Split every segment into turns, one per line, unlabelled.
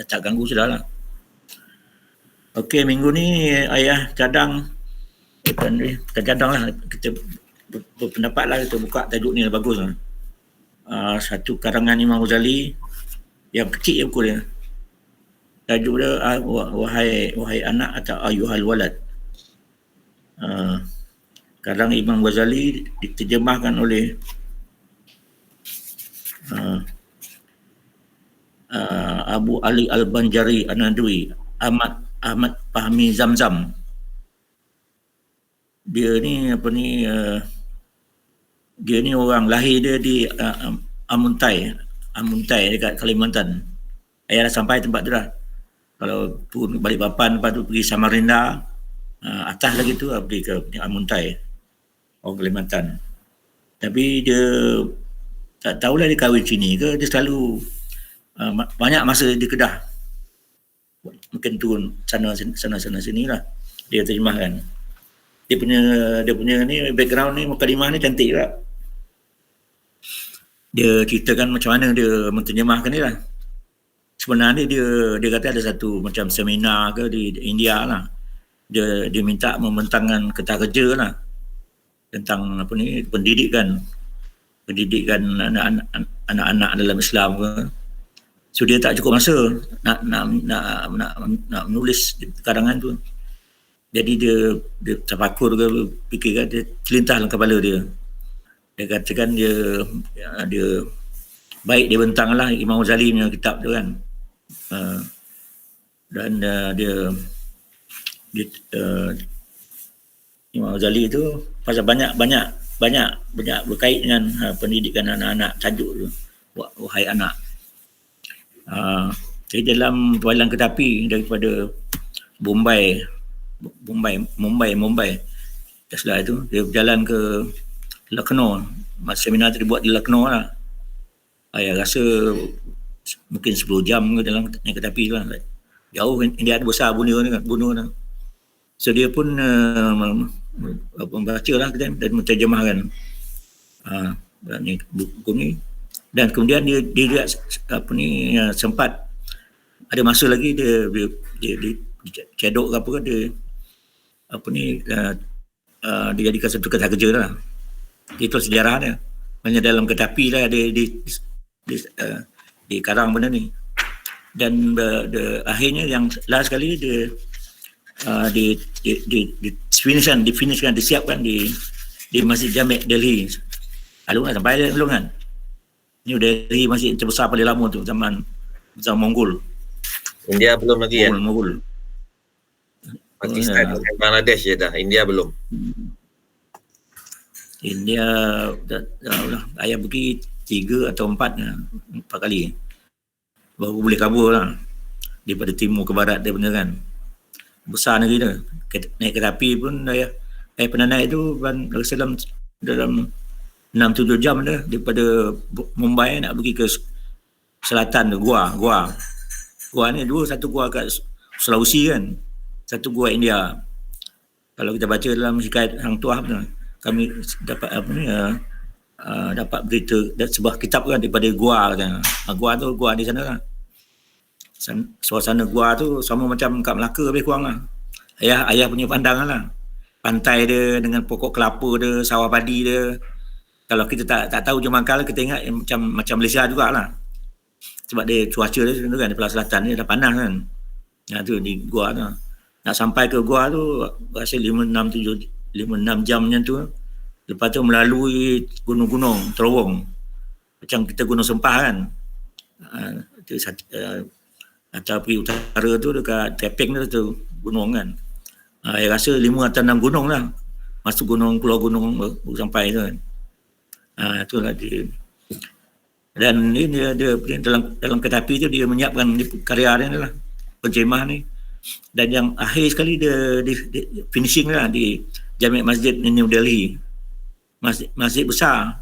tak ganggu sudah lah. Okey, minggu ni ayah cadang, bukan cadang lah, kita berpendapat lah, kita buka tajuk ni bagus lah. Satu karangan Imam Ghazali yang kecil je buku dia. Tajuk dia wahai anak atau ayuhal walad. Karang Imam Ghazali diterjemahkan oleh Abu Ali Al-Banjari An-Nadwi, Ahmad Fahmi Zamzam. Dia ni dia ni orang lahir dia di Amuntai dekat Kalimantan. Ayah dah sampai tempat tu dah. Kalau pun balik Bapan, lepas tu pergi Samarinda, atas lagi tu pergi ke Amuntai, orang Kalimantan. Tapi dia tak tahulah dia kahwin sini ke, dia selalu banyak masa di Kedah. Mungkin turun sana sini lah. Dia terjemahkan. Dia punya ni background ni, mukadimah ni cantik lah. Dia ceritakan macam mana dia menterjemahkan ni lah. Sebenarnya dia kata ada satu macam seminar ke di India lah. Dia minta membentangkan kertas kerja lah tentang pendidikan anak-anak dalam Islam ke. So dia tak cukup masa nak menulis karangan tu. Jadi dia terpakur ke, fikirkan, dia terlintas dalam kepala dia. Dia katakan dia baik dia bentang lah Imam Ghazali punya kitab tu kan. Dan dia Imam Ghazali tu pasal banyak berkait dengan pendidikan anak-anak, tajuk tu wahai anak. Jadi dalam Tualang Ketapi daripada Mumbai setelah itu dia berjalan ke Lucknow. Seminar tu dibuat di Lucknow lah. Saya rasa mungkin 10 jam ke dalam naik kereta api lah. Jauh, India ada besar bunuh ni. So dia pun membaca lah dan menterjemahkan buku ni. Dan kemudian dia sempat ada masa lagi dia cedok ke apa kan, dia jadikan satu kertas kerja lah. Itu sejarah dia. Hanya dalam ketapi lah di karang benda ni. Dan akhirnya yang last sekali dia difinishkan, disiapkan di Masjid Jami' Delhi. Lalu kan sampai dia belum kan? New Delhi masjid terbesar paling lama tu zaman Mongol.
India belum lagi
Mongol.
Pakistan dan Bangladesh je dah. India belum.
India dah ayah pergi 3 atau 4 kali. Baru boleh kabur lah. Daripada timur ke barat dia benda kan. Besar negeri dia. Naik kereta api pun ayah pernah naik tu dalam 6-7 jam dah daripada Mumbai nak pergi ke selatan tu, Goa ni satu gua kat Sulawesi kan, satu gua India. Kalau kita baca dalam Hikayat Hang Tuah kami dapat dapat berita sebuah kitab kan daripada Goa katanya. Goa di sana lah. Suasana Goa tu sama macam kat Melaka lebih kurang lah. Ayah punya pandangan lah. Pantai dia dengan pokok kelapa dia, sawah padi dia. Kalau kita tak tahu Jemangkal, kita ingat macam Malaysia jugalah. Sebab dia cuaca dia kan di Pulau Selatan ni dah panas kan. Tu di Goa tu. Nak sampai ke Goa tu rasa 5-6 jam macam tu. Lepas tu melalui gunung-gunung terowong. Macam kita Gunung Sempah kan. Atau pergi utara tu dekat Teping tu gunung kan. Saya rasa 5 atau 6 gunung lah. Masuk gunung, keluar gunung baru sampai tu kan. Itulah dia. Dan ini dia dalam kereta api tu dia menyiapkan karya dia lah, penjemah ni. Dan yang akhir sekali dia finishing lah di Jami' Masjid New Delhi. Masjid besar.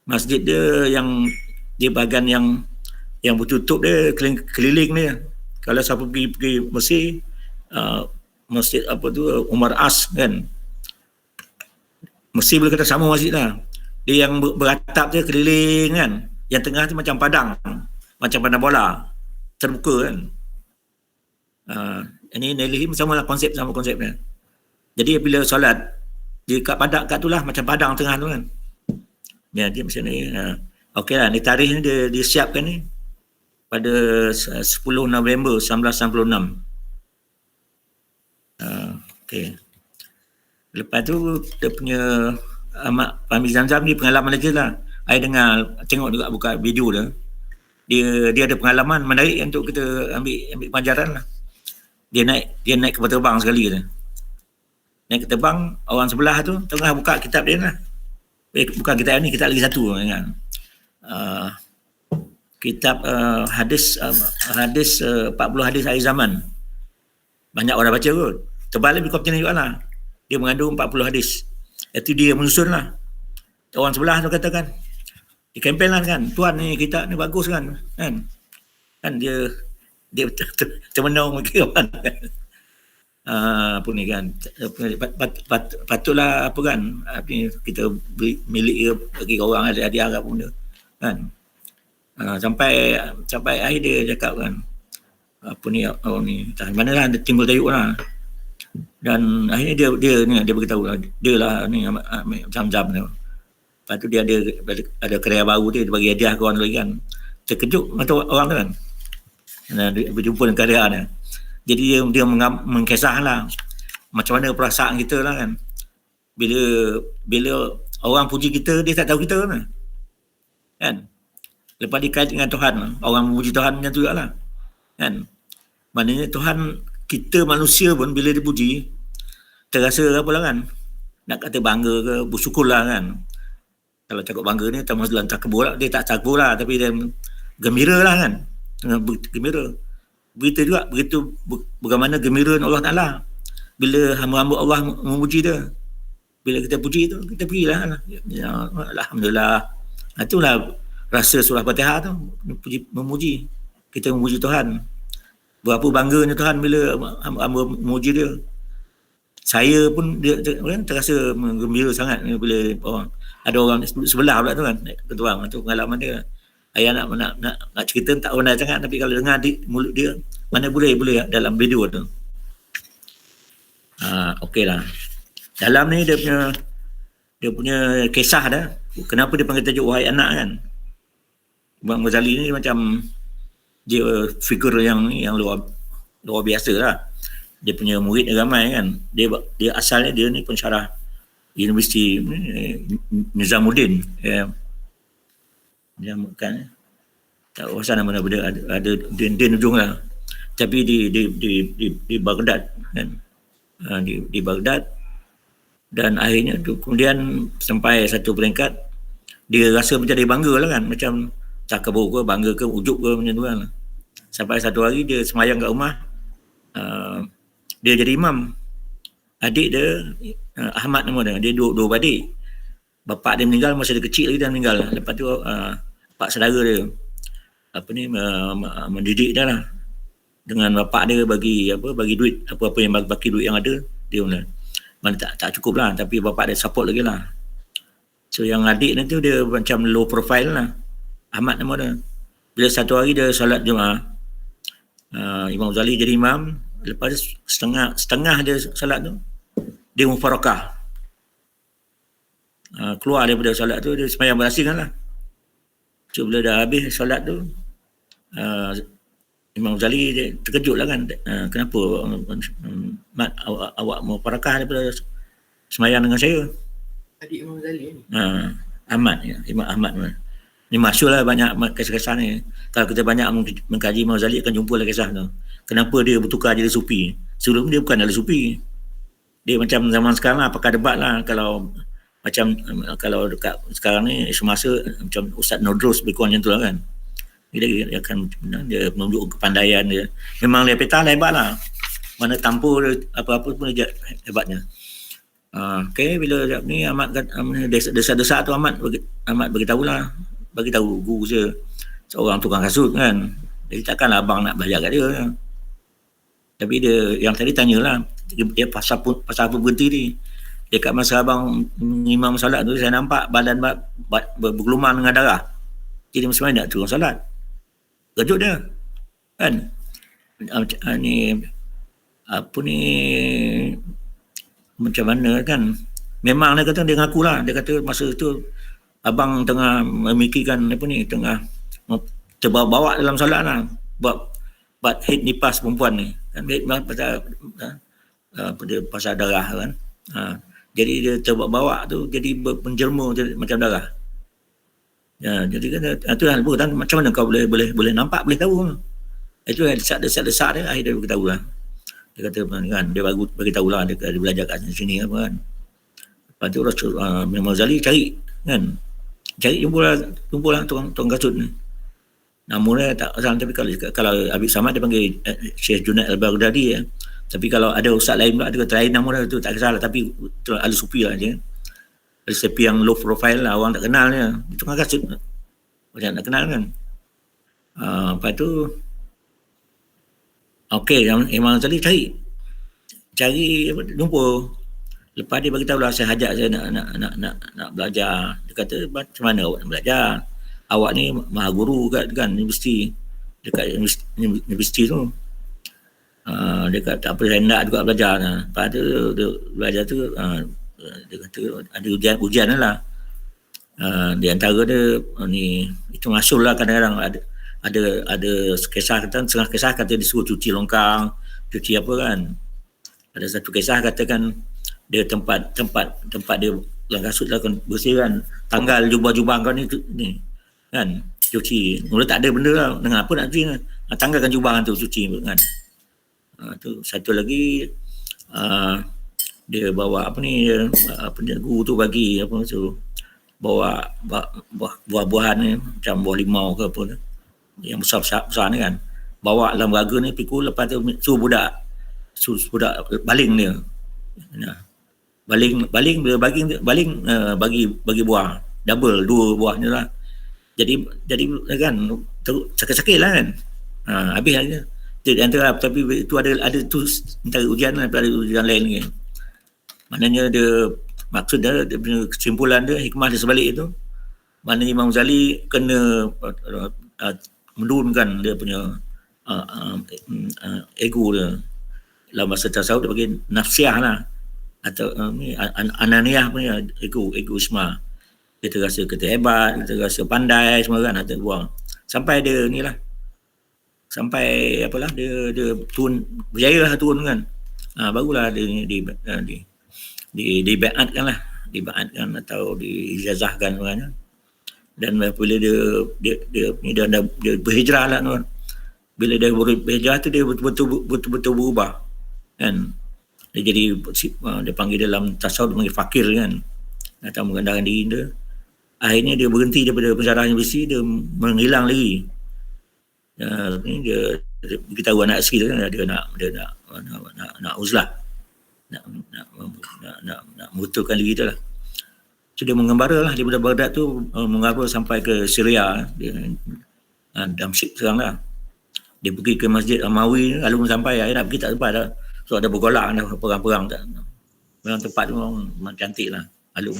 Masjid dia yang dia bahagian yang bertutup dia keliling dia. Kalau siapa pergi Mesir, masjid Umar As kan. Mesir boleh kata sama masjid lah. Dia yang beratap dia keliling kan. Yang tengah tu macam padang bola. terbuka kan. Ini Nelly sama lah konsepnya. Jadi bila solat di kat tu lah macam padang tengah tu kan. Ya, dia macam ni. Okeylah, ni tarikh ni dia siapkan ni pada 10 November 1996. Okey. Lepas tu dia punya Ahmad Fahmi Zamzam ni pengalaman lagi lah. Saya dengar, tengok juga buka video dia ada pengalaman menarik untuk kita ambil pelajaran lah. Dia naik kapal terbang sekali tu. Naik ke terbang, orang sebelah tu tengah buka kitab dia lah. Bukan kitab ni, kitab lagi satu kan. Kitab hadis 40 hadis akhir zaman. Banyak orang baca kot. Tebal lebih macam ni juga lah. Dia mengandung 40 hadis. Itu dia menyusun lah. Orang sebelah tu katakan, di kempen lah kan, tuan ni kitab ni bagus kan. Kan dia termenung kan. Apa ni kan, patutlah apa kan, kita milik bagi orang ada hadiah apa benda kan. Sampai akhir dia cakap kan, apa ni mana lah timbul tayuk lah. Dan akhirnya dia beritahu lah, dia lah ni Zam-Zam tu. Lepas tu dia ada karya baru dia bagi hadiah ke orang lagi kan. Terkejut mata orang tu kan. Dia berjumpa dengan karya dia. Jadi dia mengkisah lah macam mana perasaan kita lah kan. Bila orang puji kita, dia tak tahu kita kan. Lepas dikait dengan Tuhan, orang memuji Tuhan macam tu juga lah kan. Maknanya Tuhan, kita manusia pun bila dipuji terasa apa lah kan, nak kata bangga ke, bersyukur lah kan. Kalau cakap bangga ni termasuk dalam takbur lah, dia tak takbur lah, tapi dia gembira lah kan, gembira. Begitu juga, bagaimana gembira Allah Ta'ala bila hamba-hamba Allah memuji dia. Bila kita puji tu, kita pergilah ya, Alhamdulillah. Itulah rasa surah Fatihah tu, memuji. Kita memuji Tuhan. Berapa bangganya Tuhan bila hamba memuji dia. Saya pun dia terasa gembira sangat bila ada orang sebelah pula tu kan, ketuang tu pengalaman dia. Saya nak cerita tak pandai sangat, tapi kalau dengar di mulut dia, mana boleh dalam video tu. Okeylah. Dalam ni dia punya kisah dah. Kenapa dia panggil tajuk Wahai Anak kan? Imam Ghazali ni macam dia figur yang luar biasa lah. Dia punya murid ramai kan. Dia asalnya dia ni pensyarah Universiti Nizamuddin. Dia bukan tak usah nama benda ada din ujung lah. Tapi di Baghdad kan. Di Baghdad, dan akhirnya tu kemudian sampai satu peringkat dia rasa menjadi bangga lah kan, macam takabur ke, bangga ke, ujuk ke macam tu kan. Sampai satu hari dia semayang kat rumah, dia jadi imam. Adik dia Ahmad nama dia dua adik. Bapak dia meninggal masa dia kecil lagi, dia meninggal. Lepas tu pak saudara dia mendidik dia lah, dengan bapak dia bagi duit, apa-apa yang bagi duit yang ada dia mana tak cukup lah, tapi bapak dia support lagi lah. So yang adik ni tu dia macam low profile lah, Ahmad nama dia. Bila satu hari dia solat Jumaat, Imam Ghazali jadi imam. Lepas setengah dia solat tu, dia mufarakah, keluar daripada solat tu, dia sembahyang berasing lah. So bila dah habis solat tu, Imam Ghazali dia terkejut lah kan, kenapa Mat, awak mau parakah daripada semayang dengan saya?
Adik Imam Ghazali ni?
Ahmad, ya, Imam Ahmad. Ni masyhur lah banyak kisah-kisah ni. Kalau kita banyak mengkaji Imam Ghazali akan jumpa lah kisah tu. Kenapa dia bertukar jadi sufi? Sebelum dia bukan adalah sufi. Dia macam zaman sekarang lah, pakar debat lah. Kalau dekat sekarang ni semasa macam Ustaz Nodros lebih kurang macam tu lah kan. Dia akan dia menunjuk kepandaian dia. Memang dia peta hebat lah. Mana tampur apa-apa pun dia hebatnya. Okey, bila ni Ahmad desa-desa tu Ahmad beritahu guru je, seorang tukang kasut kan. Jadi takkanlah abang nak belajar kat dia. Tapi dia yang tadi tanyalah, dia pasal apa berhenti ni. Dekat masa abang imam solat tu, saya nampak badan bergelumang dengan darah. Jadi sebenarnya nak turun solat. Kejut dia. kan. Ni apa ni, macam mana kan, memang dia kata, dia ngaku lah, dia kata masa tu abang tengah memikirkan apa ni, tengah terbawa dalam solat lah, buat head nifas perempuan ni kan, pasal pasal darah kan. Jadi dia terbawa tu jadi menjelma macam darah. Jadi kan itu hal kan, macam mana kau boleh nampak, boleh tahu. Itu desak-desak dia, akhirnya dia beritahu lah. Dia kata kan, dia bagi tahu lah, dia belajar kat sini apa kan. Lepas tu Rasul Imam Ghazali cari kan, jumpa lah tuan kasut ni. Nama dia tak asal, tapi kalau Habib Samad dia panggil Syekh Junaid Al-Baghdadi Tapi kalau ada ustaz lain pula, dia kata lain nama dia tu, tak kisah lah, tapi itu ahli sufi lah je. Ahli sufi yang low profile lah, orang tak kenal dia. Itu kan kasut, macam tak kenal kan. Lepas tu okey, Imam Ghazali cari jumpa. Lepas dia bagi tahu lah, saya hajat saya nak belajar. Dia kata, macam mana awak nak belajar? Awak ni maha guru kan universiti, dekat universiti tu. Dia kata tak apa, saya nak juga belajar. Lepas tu dia belajar tu, dia kata ada ujian lah. Di antara dia ni, itu ngasul lah, kadang-kadang ada kisah kata, setengah kisah kata disuruh cuci longkang, cuci apa kan. Ada satu kisah katakan dia tempat dia dalam kasut lah kan, bersih kan, tanggal jubah-jubah kau ni kan, cuci. Mula tak ada benda lah, dengan apa nak cuci kan, tanggalkan jubah tu, cuci kan. Tu satu lagi, dia bawa apa ni, guru tu bagi apa tu, bawa buah-buahan ni, macam buah limau ke apa tu, yang besar ni kan, bawa dalam raga ni, pikul. Lepas tu suruh budak baling dia. Baling bagi buah double, 2 buah ni lah. Jadi kan sakit-sakit lah kan. Habis aja. Di antara, tapi itu ada tu antara ujian lah, ada ujian lain lagi. Maknanya dia, maksud dia punya kesimpulan dia, hikmah dia sebalik itu, maknanya Imam Ghazali kena menurunkan dia punya ego dia. Dalam bahasa tasawuf dia bagi nafsiah lah, atau ananiah punya egoisme. Kita rasa kita hebat, kita rasa pandai semua kan, ada buang sampai dia ni lah, sampai apalah dia turun, berjaya lah turun kan. Barulah dia dibaatkan lah, atau diijazahkan sebenarnya. Dan bila dia berhijrah lah tuan. Bila dia berhijrah tu, dia betul-betul berubah kan. Dia jadi, dia panggil dalam tasawuf, dia panggil fakir kan, atau mengandalkan diri dia. Akhirnya dia berhenti daripada pensyarah universiti, dia menghilang lagi. Dia beritahu anak isteri dia kan, dia nak uzlah, nak membetulkan diri dia lah. So dia mengembara lah daripada Baghdad tu, mengembara sampai ke Syria, Damsyik sekarang lah. Dia pergi ke Masjid Amawi, lalu sampai akhirnya nak pergi tak sempat dah. So ada bergolak dah, perang-perang tak. Memang tempat tu memang cantik lah. Alung,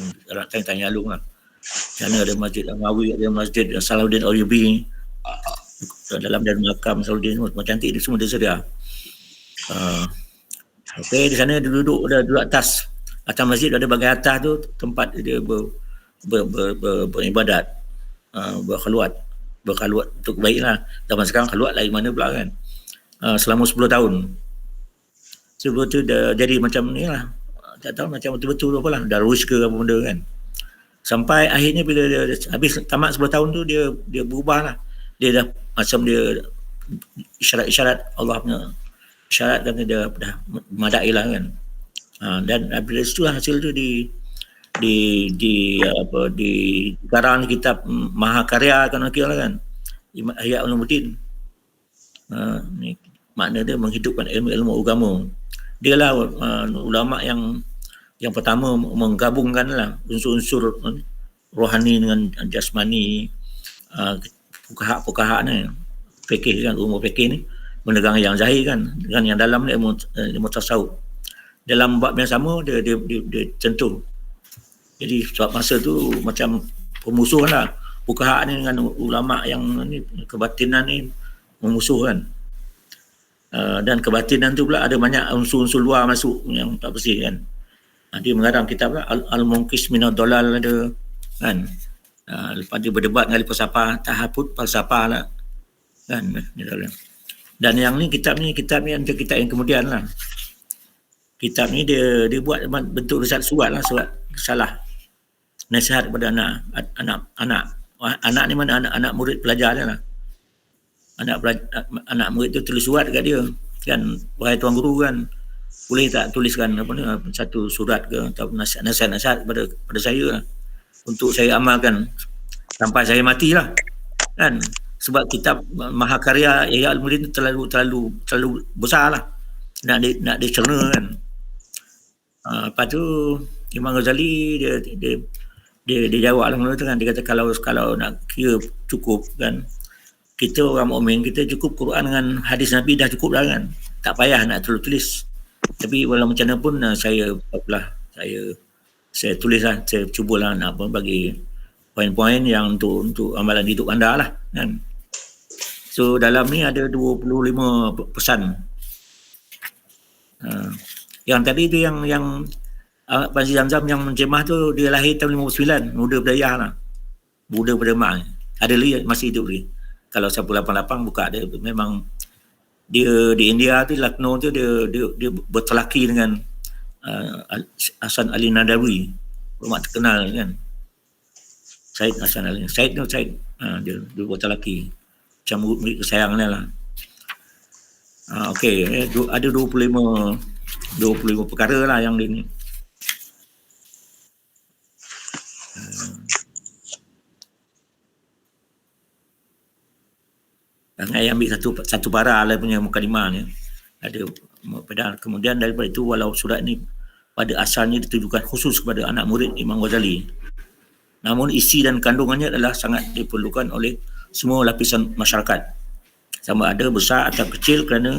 tanya Alung lah. Sana ada Masjid Amawi, ada Masjid Salahuddin Ayyubi, dalam dan makam Salahuddin, semua cantik, dia semua dia sedia. Okey, di sana dia duduk atas masjid, ada bahagian atas tu tempat dia beribadat, berkhaluat untuk baiklah. Zaman sekarang khaluat lain mana pula kan. Selama 10 tahun. Sebelum tu dia jadi macam ni lah, tak tahu macam betul-betul apa lah, darwish ke apa benda kan. Sampai akhirnya bila dia habis tamat 10 tahun tu, dia berubah lah. Dia dah macam dia isyarat Allah punya isyarat, dan dia dah madai lah kan. Dan bila itu hasil tu dikarang kitab Mahakarya kan, kan Ihya Ulumuddin. Ni makna dia menghidupkan ilmu agama. Dia lah ulama yang pertama menggabungkan lah unsur-unsur rohani dengan jasmani. Fuqaha ni, fikih kan, umur fikih ni menegang yang zahir kan, dengan yang dalam ni ilmu tasawuf. Dalam bab yang sama dia tentu. Jadi sebab masa tu macam pemusuhan lah, fuqaha ni dengan ulama yang ni kebatinan ni memusuh kan. Dan kebatinan tu pula ada banyak unsur-unsur luar masuk yang tak bersih kan. Dia mengarang kitab lah, Al-Munqis Minad Dalal ada kan. Lepas dia berdebat dengan falsafah, tahaput falsafah lah kan. Dan yang ni kitab ni kitab yang yang kemudian lah. Kitab ni dia buat bentuk surat lah, surat salah nasihat kepada anak ni mana anak murid pelajar dia lah. Anak murid tu tulis surat kat dia kan, wahai tuan guru kan, boleh tak tuliskan satu surat ke atau nasihat pada saya lah, untuk saya amalkan sampai saya matilah kan. Sebab kitab Mahakarya Ihya Ulumuddin terlalu besar lah, nak dicerna kan. Lepas tu Imam Ghazali dia jawab lah tu kan. Dia kata kalau nak kira cukup kan, kita orang mukmin, kita cukup Quran dengan hadis Nabi dah cukup dah kan, tak payah nak terlalu tulis. Tapi walau macam mana pun saya tulis lah, saya cubalah nak bagi poin-poin yang untuk amalan hidup anda lah kan. So dalam ni ada 25 pesan. Yang tadi tu yang Panji Zamzam yang menjemah tu, dia lahir tahun 59, muda berdaya lah, muda pada mak. Ada lagi masih hidup lagi. Kalau 188 buka dia, memang dia di India tu, Lucknow tu, dia bertelaki dengan Hasan Ali Nadawi, ulama terkenal kan. Syed Hasan Ali, Syed dia bertelaki macam murid kesayangan dia lah. Okey, ada 25 perkara lah yang dia ni. Saya ambil satu para lah punya mukadimah ni. Ada kemudian daripada itu, walau surat ni pada asalnya ditujukan khusus kepada anak murid Imam Ghazali, namun isi dan kandungannya adalah sangat diperlukan oleh semua lapisan masyarakat, sama ada besar atau kecil, kerana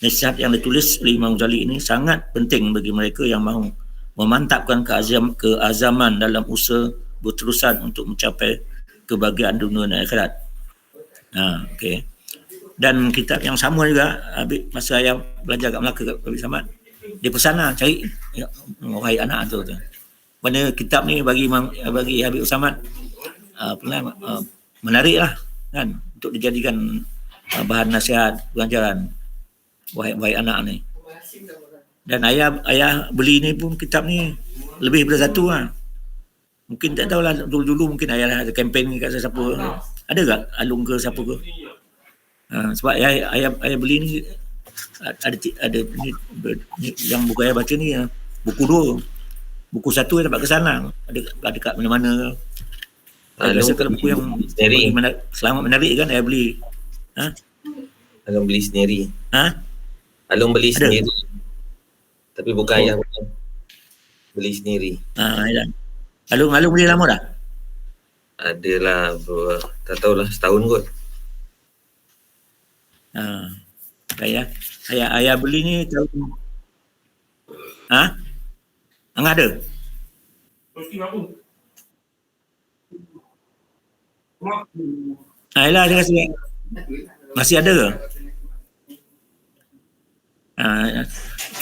nasihat yang ditulis oleh Imam Ghazali ini sangat penting bagi mereka yang mahu memantapkan keazaman dalam usaha berterusan untuk mencapai kebahagiaan dunia dan akhirat. Okey. Dan kitab yang sama juga, masa saya belajar kat Melaka kat Habib Samad, dia pesan lah, cari wahai anak tu. Mana kitab ni bagi Habib Samad menarik lah kan, untuk dijadikan bahan nasihat pengajaran wahai anak ni. Dan ayah beli ni pun, kitab ni lebih daripada satu lah. Mungkin tak tahulah, dulu mungkin ayah ada kempen kat siapa. Ada tak Alung ke siapa ke? Sebab ayah beli ni ada ni, yang buku ayah baca ni buku 2. Buku 1 dapat kesan lah. Ada kat mana-mana. Biasa kalau buku yang selamat menarik kan, ayah beli.
Alung beli sendiri. Alung beli
ada
sendiri. Tapi bukan ayah beli sendiri.
Alung beli lama dah?
Adalah tak tahulah, setahun kot.
Ayah beli ni tahun Angah ada? Yelah, dia kasi masih ada ke?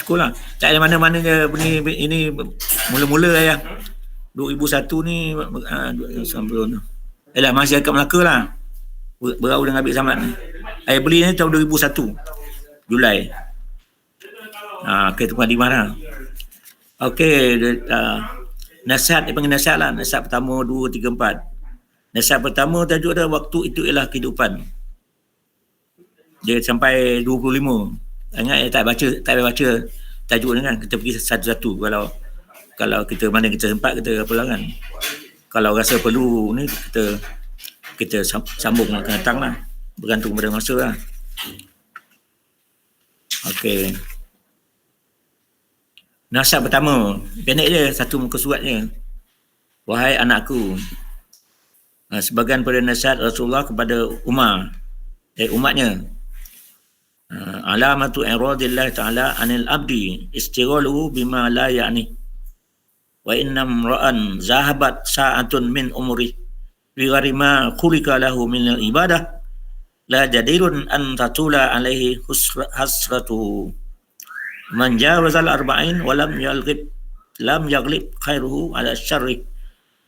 Cukup lah. Tak ada mana-mana je ini mula-mula ayah 2001 ni sampai yelah, masih kat Melaka lah, berau dengan Habib Samad ni. Ayah beli ni tahun 2001 Julai. Okey, tu mukadimah lah. Okey, nasihat, dia panggil nasihat lah. Nasihat pertama, 2, 3, 4. Nasihat pertama tajuk dia, waktu itu ialah kehidupan. Dia sampai 25. Ingat tak baca tajuk ni kan, kita pergi satu-satu. Kalau kita mana kita sempat, kita apalah kan. Kalau rasa perlu ni, kita sambung akan datang lah, bergantung pada masa lah. Okey. Nasihat pertama, pendek je, satu muka suratnya. Wahai anakku, sebagian pada nasihat Rasulullah kepada umatnya. Alamatu iradillah ta'ala anil abdi istighaluhu bima la ya'ni. Wa innam ra'an zahabat sa'atun min umri bi ghairi ma khulika lahu min al-ibadah la jadirun an tatula alaihi hasratuhu man jawazal arba'in wa lam yaghlib khairuhu ala syarri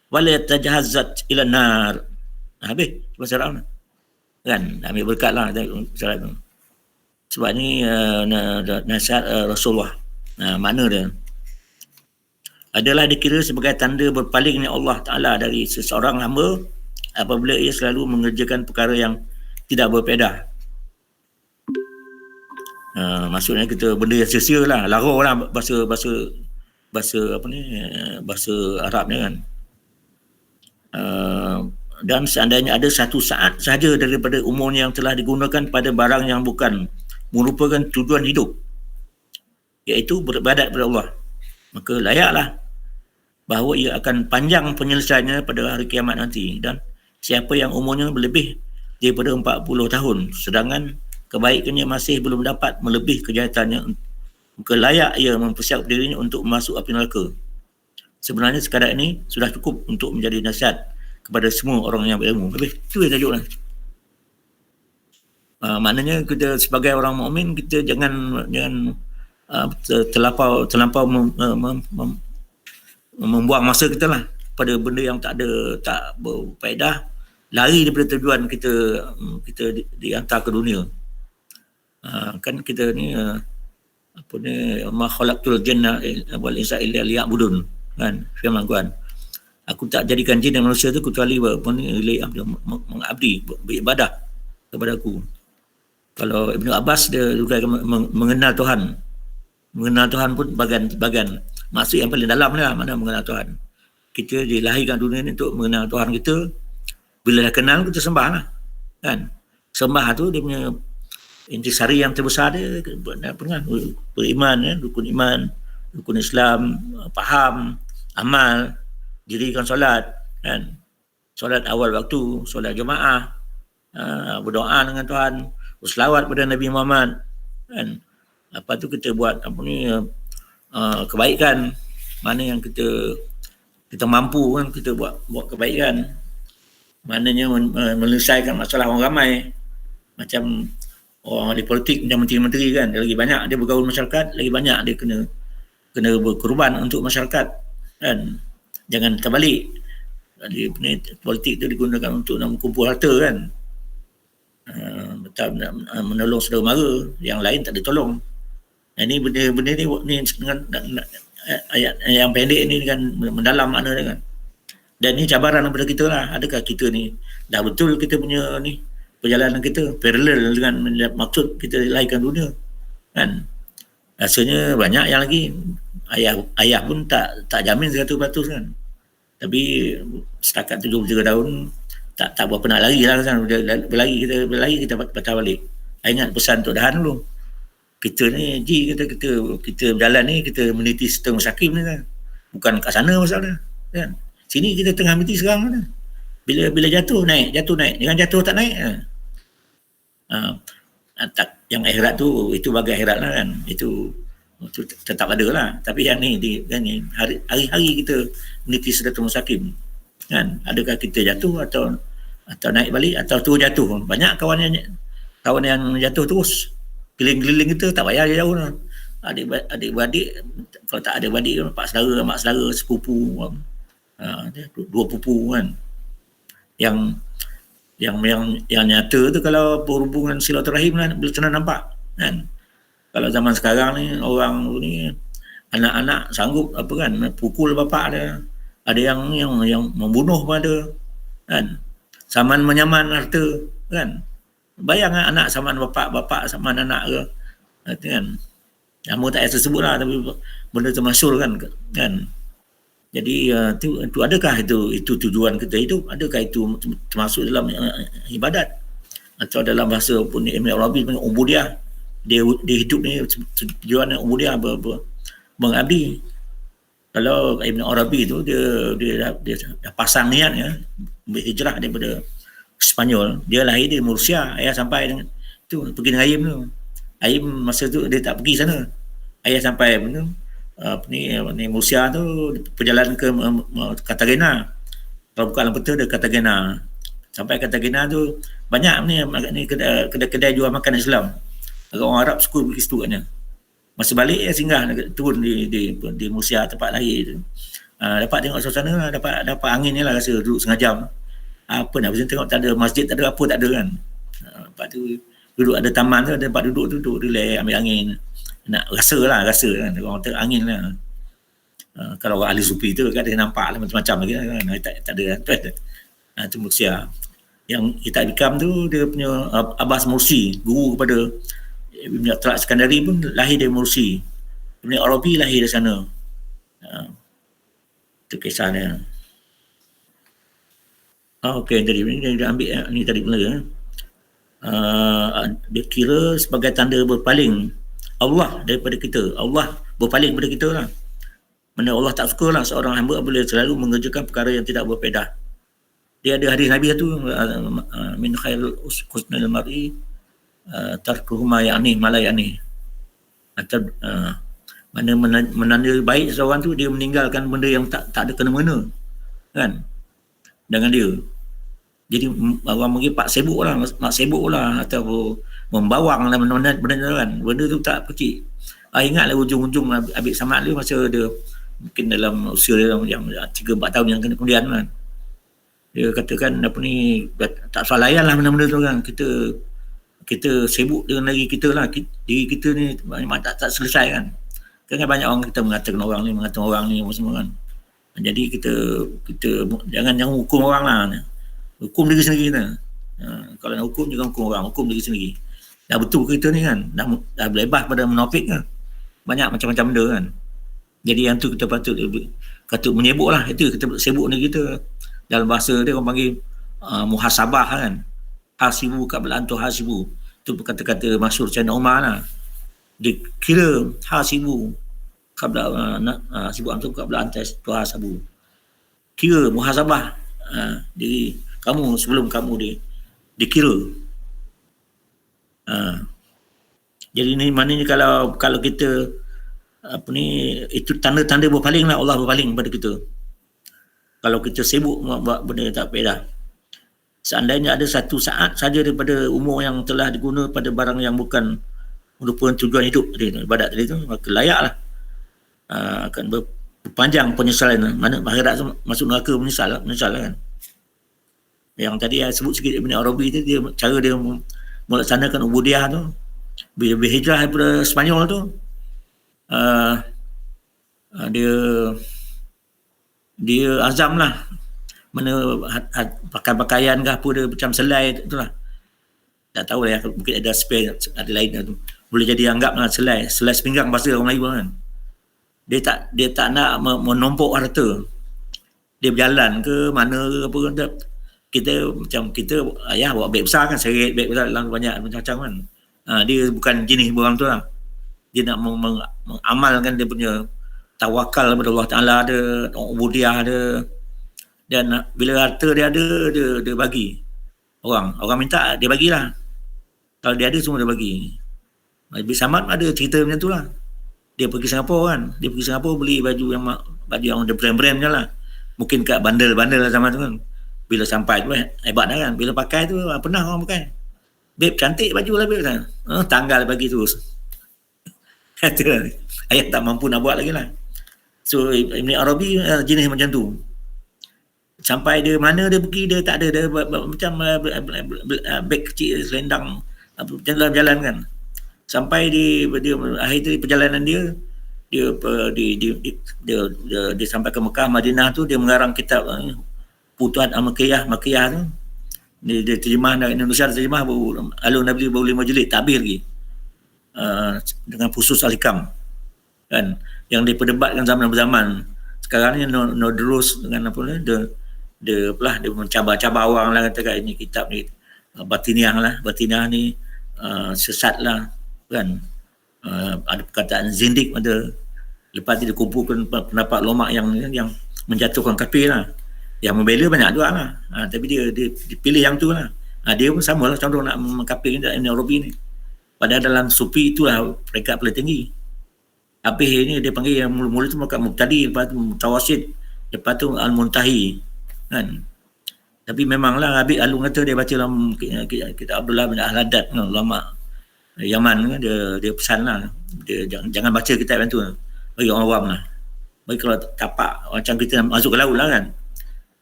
wa la yatajahazzat ila nar. Habis bahasa Arab kan, ambil berkat lah syarat tu. Sebab ni nasihat Rasulullah. Makna dia adalah dikira sebagai tanda berpalingnya Allah Ta'ala dari seseorang hamba apabila ia selalu mengerjakan perkara yang tidak berfaedah. Maksudnya kita benda yang sia-sia lah, lara lah bahasa apa ni, bahasa Arab ni kan. Dan seandainya ada satu saat sahaja daripada umurnya yang telah digunakan pada barang yang bukan merupakan tujuan hidup, iaitu beribadat kepada Allah, maka layaklah bahawa ia akan panjang penyelesaiannya pada hari kiamat nanti. Dan siapa yang umurnya lebih daripada 40 tahun sedangkan kebaikannya masih belum dapat melebihi kejahatannya, maka layak ia mempersiapkan dirinya untuk masuk api neraka. Sebenarnya sekadar ini sudah cukup untuk menjadi nasihat kepada semua orang yang berilmu. Habis itu yang tajuknya. Maknanya kita sebagai orang mukmin, kita jangan terlampau membuang masa kita lah pada benda yang tak berfaedah, lari daripada tujuan kita dihantar ke dunia. Kan kita ni apa ni, ma khalaqtul jinna wal insa illa liya'budun, kan firman Tuhan. Aku tak jadikan jin dan manusia tu kecuali mengabdi, beribadah kepada aku. Kalau Ibn Abbas dia juga mengenal Tuhan. Mengenal Tuhan pun bagian maksud yang paling dalam lah, mana mengenal Tuhan. Kita dilahirkan dunia ni untuk mengenal Tuhan kita. Bila dah kenal, kita sembah lah, kan. Sembah tu dia punya intisari yang terbesar dia beriman, rukun iman, rukun Islam, faham, amal, dirikan solat, kan. Solat awal waktu, solat jemaah, berdoa dengan Tuhan, berselawat pada Nabi Muhammad, kan. Apa tu kita buat apa ni, kebaikan mana yang kita mampu, kan, kita buat kebaikan. Maknanya menyelesaikan masalah orang ramai. Macam orang di politik, macam menteri-menteri kan, lagi banyak dia bergaul masyarakat, lagi banyak dia kena berkorban untuk masyarakat, kan. Jangan terbalik. Politik tu digunakan untuk nak mengumpul harta, kan. Menolong saudara mara, yang lain tak ditolong. Ini benda ni dengan ayat yang pendek ni kan mendalam makna dia, kan. Dan ni cabaran kepada kita lah. Adakah kita ni dah betul kita punya ni perjalanan kita paralel dengan maksud kita lahirkan dunia, kan. Rasanya banyak yang lagi ayah pun tak jamin 100% kan. Tapi setakat 73 tahun tak berapa nak lari lah, kan. Berlari kita patah balik. Ingat pesan Tok Dahan dulu. Kita ni kita berjalan ni, kita meniti serta musakim ni, kan. Bukan kat sana masalah, kan. Sini kita tengah meniti sekarang, kan. Bila jatuh naik, jangan jatuh tak naik. Yang akhirat tu itu bagi akhirat lah, kan. Itu tetap ada lah. Tapi yang ni hari-hari kita meniti serta musakim, kan. Adakah kita jatuh atau naik balik atau terus jatuh. Banyak kawan yang jatuh terus. Keliling-keliling kita tak payah jauh lah. Adik-beradik, kalau tak ada beradik, pak saudara, mak saudara, sepupu, dua pupu, kan. Yang nyata tu kalau berhubungan silaturahim lah, boleh senang nampak, kan. Kalau zaman sekarang ni, orang ni anak-anak sanggup apa, kan, pukul bapak dia. Ada yang membunuh pun ada, kan. Saman menyaman harta, kan. Bayangkan anak saman bapak saman anak ke, kan. Nama tak payah sebut lah, tapi benda tu masyhur, kan. Jadi itu adakah itu tujuan kita hidup? Adakah itu termasuk dalam ibadat? Atau dalam bahasa pun Ibn Arabi panggil ubudiyah. Dia hidup ni tujuan ubudiyah, mengabdi. Kalau Ibn Arabi tu dia dah pasang niat, ya, berhijrah daripada Spanyol. Dia lahir di Murcia, ayah sampai dengan tu pergi dengan Ayim tu. Ayim masa tu dia tak pergi sana. Ayah sampai ni Murcia tu, perjalanan ke Cartagena. Kalau buka dalam peta dia Cartagena. Sampai Cartagena tu banyak ni kedai-kedai jual makan Islam. Orang Arab suka pergi situ katnya. Masa balik singgah turun di Musia tempat lahir tu. Dapat tengok suasana, dapat angin ni lah, rasa duduk setengah jam. Apa nak pasal tengok, tak ada masjid, tak ada apa, tak ada kan. Lepas tu duduk ada taman tu, ada tempat duduk relax, ambil angin. Nak rasa kan, orang tengok angin lah. Kalau orang ahli sufi tu kan dia nampak lah macam-macam lagi kan. Tak ada kan. Tu Musia. Yang Kitab Hikam tu dia punya Abbas Mursi, guru kepada Ibn Atrak Iskandari pun lahir dari Mursi. Ibn Arabi lahir dari sana. Itu kisah dia. Okey, tadi dia ambil ni tadi pula. Dia kira sebagai tanda berpaling Allah daripada kita. Allah berpaling daripada kita lah. Mana Allah tak suka lah seorang hamba boleh selalu mengerjakan perkara yang tidak berfaedah. Dia ada hadis Nabi tu, min khairul husnul mar'i tarkuhu ma ya'ni ma la ya'ni. Atau mana menanda baik seorang tu dia meninggalkan benda yang tak ada kena-mengena kan dengan dia. Jadi orang mungkin mak sibuk lah atau membawang lah benda kan. Benda tu tak kecil. Ingatlah ujung-ujung Habib Samad dia masa dia mungkin dalam usia dia yang 3-4 tahun yang kemudian kan. Dia katakan apa ni, tak soal layan lah benda-benda tu kan. Kita sibuk dengan diri kita lah. Diri kita ni memang tak selesai kan. Kan banyak orang kita mengatakan orang ni semua kan. Jadi kita jangan hukum orang lah. Hukum diri sendiri kita. Kalau nak hukum jangan hukum orang, hukum diri sendiri. Dah betul kita ni kan, dah berlebar pada munafik kan. Banyak macam-macam benda kan. Jadi yang tu kita patut menyebuk lah. Itu kita sibuk ni kita. Dalam bahasa dia orang panggil muhasabah kan. Hasibu qabla an tuhasibu. Itu kata-kata masyhur Sayyidina Umar lah. Dia kira hasibu qabla hasibu antum qabla an tuhasabu. Kira muhasabah diri kamu sebelum kamu dikira. Jadi ni maknanya kalau kita itu tanda-tanda berpaling lah, Allah berpaling pada kita. Kalau kita sibuk buat benda yang tak faedah. Seandainya ada satu saat saja daripada umur yang telah diguna pada barang yang bukan merupakan tujuan hidup tadi, ibadat tadi tu, maka layaklah akan berpanjang penyesalan. Mana akhirat masuk neraka menyesal kan. Yang tadi saya sebut sikit Ibn Arabi tu, cara dia melaksanakan ubudiyah tu, bila berhijrah daripada Sepanyol tu, dia azam lah mana pakaian ke apa dia macam selai tu lah. Tak tahu lah, mungkin ada spare ada lain tu. Boleh jadi anggap lah selai sepinggang bahasa orang Melayu kan. Dia tak nak menompok harta. Dia berjalan ke mana ke apa kan. Kita ayah bawa beg besar kan, seret beg besar dalam banyak macam-macam kan. Dia bukan jenis orang tu lah. Dia nak mengamalkan dia punya tawakal kepada Allah Ta'ala ada, ubudiyah ada. Dan bila harta dia ada, dia bagi. Orang minta, dia bagilah. Kalau dia ada, semua dia bagi. Habib Samad ada cerita macam tu lah. Dia pergi Singapura kan. Dia pergi Singapura beli baju yang ada brand-brand je lah. Mungkin kat bandel-bandel lah zaman tu kan. Bila sampai tu hebat dah kan. Bila pakai tu, pernah orang pakai. Beb, cantik baju lah beb. Tanggal bagi terus. Ayah tak mampu nak buat lagi lah. So Ibn Arabi jenis macam tu. Sampai dia mana dia pergi, dia tak ada, dia macam beg kecil selendang jalan-jalan kan. Sampai dia akhir perjalanan dia sampai ke Mekah, Madinah tu, dia mengarang kitab Futuhat Makkiyah tu. Dia terjemah dari Indonesia, terjemah Alun Nabi baru 5 jilid, takbir lagi. Dengan Fusus Al-Hikam kan, yang diperdebatkan zaman-zaman. Sekarang ni Nodrus dengan apa dia mencabar-cabar orang lah, kata ini kitab ni batiniah ni sesat lah kan. Ada perkataan zindik ada. Lepas tu dia kumpulkan pendapat ulama yang menjatuhkan kafir lah. Yang membela banyak juga lah. Tapi dia pilih yang tu lah. Dia pun sama lah contoh nak mengkafirkan Ibn Arabi ni. Padahal dalam sufi itulah peringkat paling tinggi. Habis ni dia panggil yang mula-mula tu Mubtadi, lepas tu Mutawasid, lepas tu Al-Muntahi kan. Tapi memanglah Habib Alung kata dia baca dalam kitab Abdullah bin Al-Haddad, ulama Yaman, dia pesan lah, dia jangan baca kitab yang tu bagi orang awam lah. Bagi kalau tapak macam kita masuk ke laut lah kan,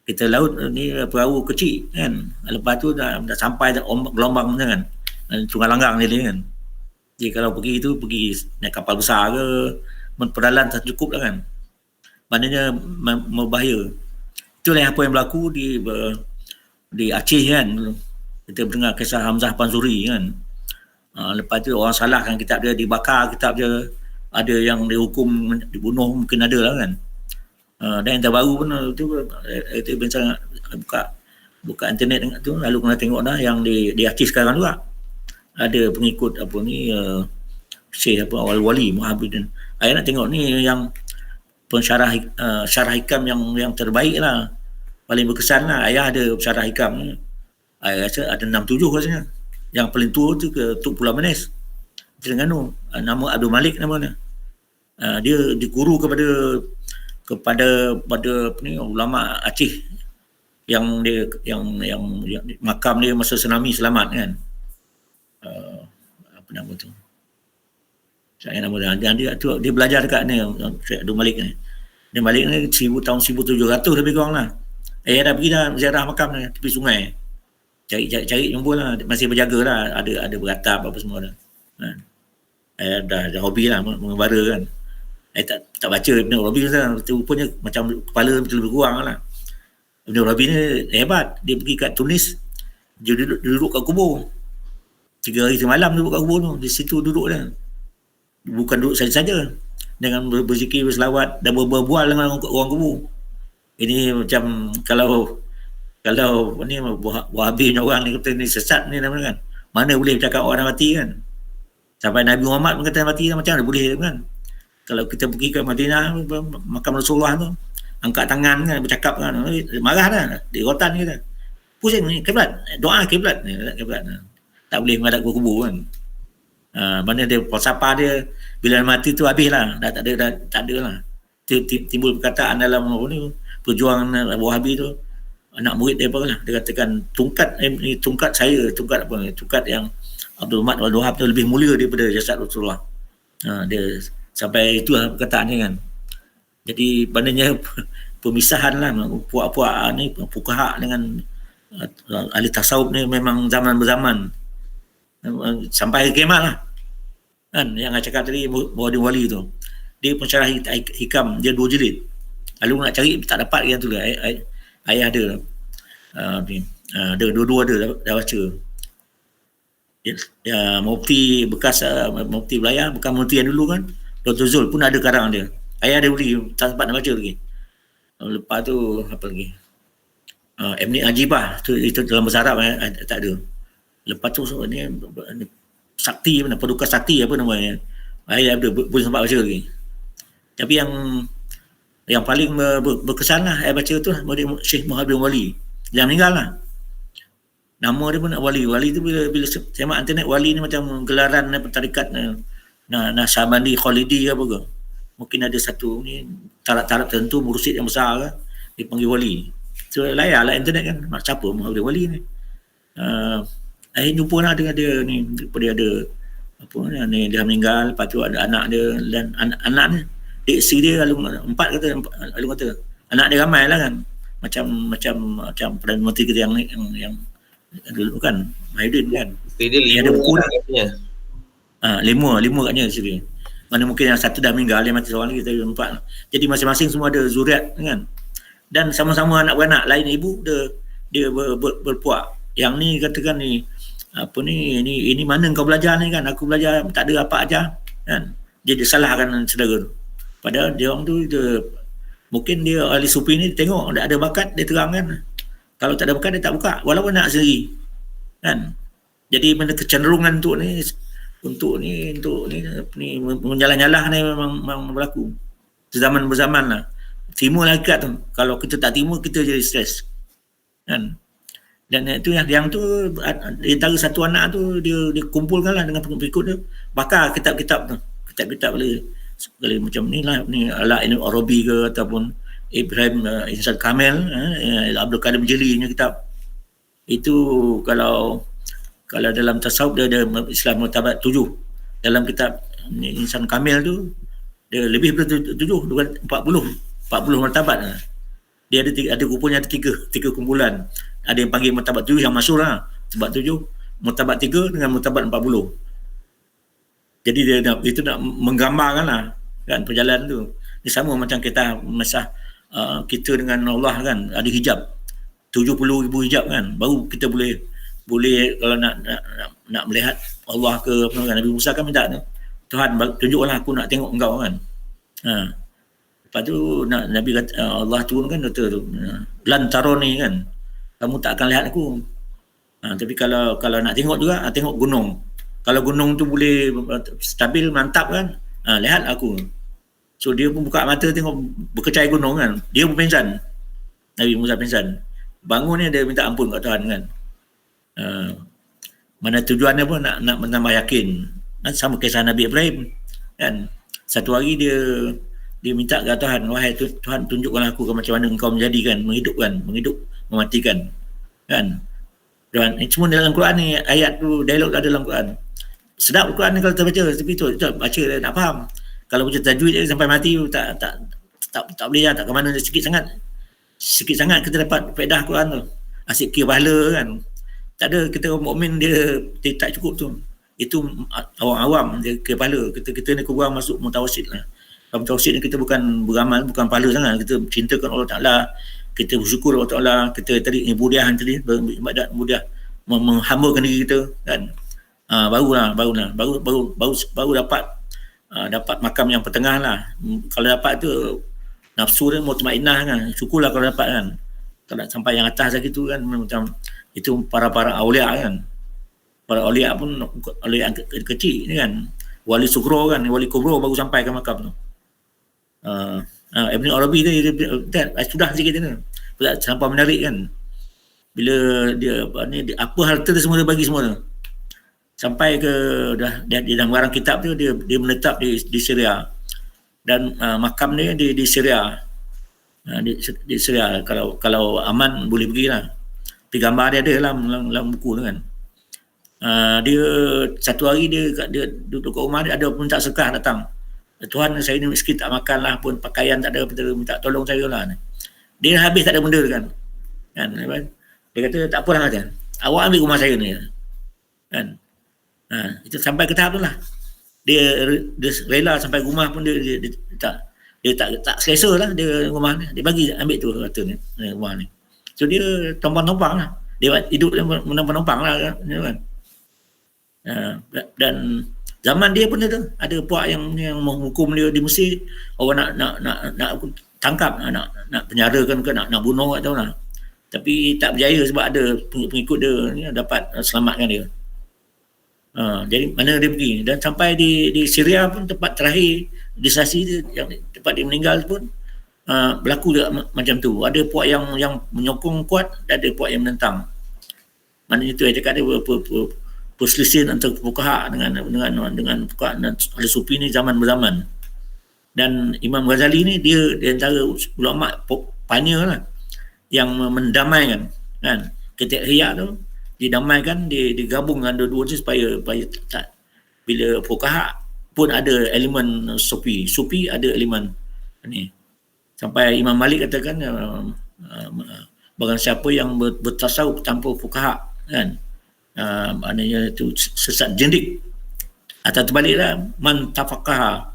kita laut ni perahu kecil kan, lepas tu dah sampai dah ombak gelombang kan, sungai langgang ni kan. Jadi kalau pergi naik kapal besar ke, perdalan tak cukup lah kan, maknanya berbahaya. Itulah apa yang berlaku di Aceh kan. Kita dengar kisah Hamzah Panzuri kan. Lepas tu orang salahkan kitab dia, dibakar kitab dia, ada yang dihukum dibunuh mungkin ada lah kan. Dan yang terbaru pun itu biasa buka internet tu, lalu kena tengok dah yang di Aceh sekarang juga ada pengikut apa ni Syekh apa Wali Muhammadin. Saya nak tengok ni yang pensyarah syarah hikam yang terbaik lah, paling berkesan lah. Ayah ada syarah hikam ni, saya rasa ada 6-7 rasanya. Yang paling tua tu ke Tuk Pulau Manis Terengganu, nama Abdul Malik namanya. Dia guru kepada apa ni ulama Aceh yang makam dia masa tsunami selamat kan. Apa nama tu? Saya nama dia belajar dekat ni Syekh Abdul Malik ni. Dia Malik ni tahun 1700 lebih kurang lah. Dah pergi dah ziarah makam ni tepi sungai. Cari jumpa lah, masih berjaga lah, ada beratap apa semua dah. Dah hobi lah mengembara kan. Tak baca Ibn Arabi kan, rupanya macam kepala macam lebih kurang lah. Ibn Arabi ni hebat, dia pergi kat Tunis, dia duduk kat kubur 3 hari semalam, duduk kat kubur tu, di situ duduk dia. Bukan duduk saja-saja, dengan berzikir, berselawat dan berbual dengan orang kubur. Ini macam kalau ni Wahabi orang ni kata ni sesat ni namanya kan. Mana boleh bercakap orang mati kan. Sampai Nabi Muhammad pun kata mati macam mana boleh kan. Kalau kita pergi ke Madinah makam Rasulullah tu, angkat tangan kan, bercakap kan, marah dah, di rotan kita. Pusing ni kiblat, doa kiblat ni, tak boleh menghadap ke kubur kan. Mana dia falsafah dia bila mati tu habislah, dah tak ada lah. Timbul perkataan dalam apa ni perjuangan Wahabi tu, anak murid dia apa lah, dia katakan tungkat saya, tungkat yang Abdul Rahman Wahab tu lebih mulia daripada jasad Rasulullah. Dia sampai itulah perkataan dia kan. Jadi maknanya pemisahan lah puak-puak ni, fuqaha dengan ahli tasawuf ni memang zaman berzaman sampai kiamat lah kan. Yang saya cakap tadi Muhammad Wali tu, dia pensyarah hikam, dia 2 jilid. Lalu nak cari tak dapat yang tu lah. Ayah ada ada dua-dua ada dah baca. Mufti bekas mufti belayar, bukan mufti yang dulu kan, Dr. Zul pun ada karang dia. Ayah ada beli, tak sempat nak baca lagi. Lepas tu apa lagi, Ibn Ajibah tu, itu dalam bahasa Arab tak ada. Lepas tu ni Sakti, Paduka Sakti apa namanya, ayah ada pun sempat baca lagi. Tapi yang paling berkesan lah saya baca tu Syekh Muhammad Wali, dia meninggal lah. Nama dia pun Wali. Wali tu bila semak internet, Wali ni macam gelaran tarikat Naqsyabandi Khalidi apa ke. Mungkin ada satu ni taraf tertentu mursyid yang besar ke, dipanggil Wali. So layar lah internet kan, siapa Muhammad Wali ni. Jumpa lah dengan dia ni, dia ada apa ni, dia meninggal, lepas tu ada anak dia dan anak ni dek si dia lalu 4 kata anak dia ramai lah kan, macam Perdana Menteri kita yang dulu kan, Mahyudin kan, dia ada buku dia 5 katnya sini. Mana mungkin yang satu dah meninggal, dia mati seorang lagi, kita 4. Jadi masing-masing semua ada zuriat kan, dan sama-sama anak beranak lain ibu dia berpuak. Yang ni katakan ni apa ni, ini mana kau belajar ni kan, aku belajar tak ada apa aja kan. Dia salahkan saudara tu. Padahal dia orang tu mungkin dia ahli sufi ni tengok ada bakat, dia terang kan. Kalau tak ada bakat dia tak buka walaupun nak sendiri kan. Jadi benda kecenderungan untuk ni menyalah-nyalah ni memang berlaku zaman berzaman lah. Terima lah hakikat tu. Kalau kita tak terima, kita jadi stres kan. Dan itu yang tu antara satu anak tu dia kumpulkan lah dengan pengikut dia, bakar kitab-kitab tu, kitab-kitab boleh macam ni lah, ni Ala-Ibn Arabi ke ataupun Ibrahim Insan Kamil, Abdul Qadir Jili punya kitab, Itu kalau dalam tasawuf dia ada Islam martabat 7. Dalam kitab Insan Kamil tu dia lebih daripada 7, 40 martabat. Dia ada rupanya ada tiga kumpulan. Ada yang panggil martabat 7 yang masyhur lah. Martabat 7, martabat 3 dengan martabat 40. Jadi dia itu nak menggambarkan lah kan perjalanan tu. Dia sama macam kita masa kita dengan Allah kan, ada hijab 70,000 hijab kan, baru kita boleh kalau nak melihat Allah ke apa kan. Nabi Musa kan minta tu, Tuhan tunjuklah aku nak tengok engkau kan. Lepas tu Nabi kata, Allah turun kan kata tu, lan taroni kan, kamu tak akan lihat aku. Tapi kalau nak tengok juga, tengok gunung. Kalau gunung tu boleh stabil, mantap kan, lihat aku. So dia pun buka mata tengok berkecai gunung kan. Dia pun pingsan. Nabi Musa pingsan. Bangun ni dia minta ampun kat Tuhan kan. Mana tujuannya pun nak menambah yakin. Sama kisah Nabi Ibrahim kan. Satu hari dia minta ke Tuhan, wahai Tuhan, tunjukkan aku macam mana engkau menjadikan, menghidupkan, mematikan kan. Dan semua dalam Quran ni, ayat tu, dialog ada dalam Quran. Sedap Quran ni kalau kita baca, tapi tu baca nak faham. Kalau baca tajwid je sampai mati tak boleh lah, tak ke mana, sikit sangat kita dapat faedah Quran tu. Asyik kira pahala kan. Tak ada, kita orang mukmin dia tak cukup tu. Itu orang awam dia kira pahala. Kita ni kurang masuk mutawasid lah. Kalau mutawasid ni kita bukan beramal, bukan pahala sangat. Kita cintakan Allah Ta'ala, kita bersyukur Allah Ta'ala, kita tadi ibadah tadi, beribadat mudah, menghambakan diri kita kan. Baru dapat makam yang pertengah lah. Kalau dapat tu nafsu dia mutmainnah kan, syukurlah kalau dapat kan. Kalau sampai yang atas lagi tu kan, macam itu para awliya kan. Para awliya pun awliya kecil ni kan, wali sugro kan, wali kubro baru sampai ke makam tu. Ibn Arabi tu dia sudah sikit ni. Sampai menarik kan. Bila dia apa harta dia semua dia bagi semua tu. Sampai ke di dalam barang kitab tu dia menetap di Syria. Dan makam dia di Syria. Di Syria, kalau aman boleh pergilah. Tapi gambar dia ada dalam buku tu kan. Dia satu hari dia duduk kat rumah dia, ada minta sedekah datang. Tuhan, saya ni miskin, tak makan lah pun, pakaian tak ada, minta tolong saya lah. Dia habis tak ada benda kan. Dia kata tak apa lah, kata, awak ambil rumah saya ni kan. Itu sampai ke tahap tu lah. Dia rela sampai rumah pun dia tak selesa lah dia rumah ni. Dia bagi ambil tu kata ni rumah ni. So dia tompang-tompang lah. Dia hidup dia menumpang lah kan. Dan zaman dia pun ada puak yang menghukum dia di Mesir. Orang nak tangkap, nak penjarakan ke, nak bunuh tak tahu lah. Tapi tak berjaya sebab ada pengikut dia dapat selamatkan dia. Jadi mana dia pergi, dan sampai di Syria pun tempat terakhir destinasi dia, yang tempat dia meninggal pun berlaku juga macam tu. Ada puak yang menyokong kuat, dan ada puak yang menentang. Maknanya itu dia kata perselisihan antara fuqaha dengan fuqaha dan ahli sufi ni zaman berzaman. Dan Imam Ghazali ni dia antara ulama pioneer lah yang mendamaikan kan. Ketika Ihya tu didamaikan, digabungkan dua-dua tu supaya tak, bila fuqaha pun ada elemen sufi ada elemen ni. Sampai Imam Malik katakan barang siapa yang bertasawuf tanpa fuqaha kan, maknanya itu sesat jendik. Atau terbaliklah, man tafaqaha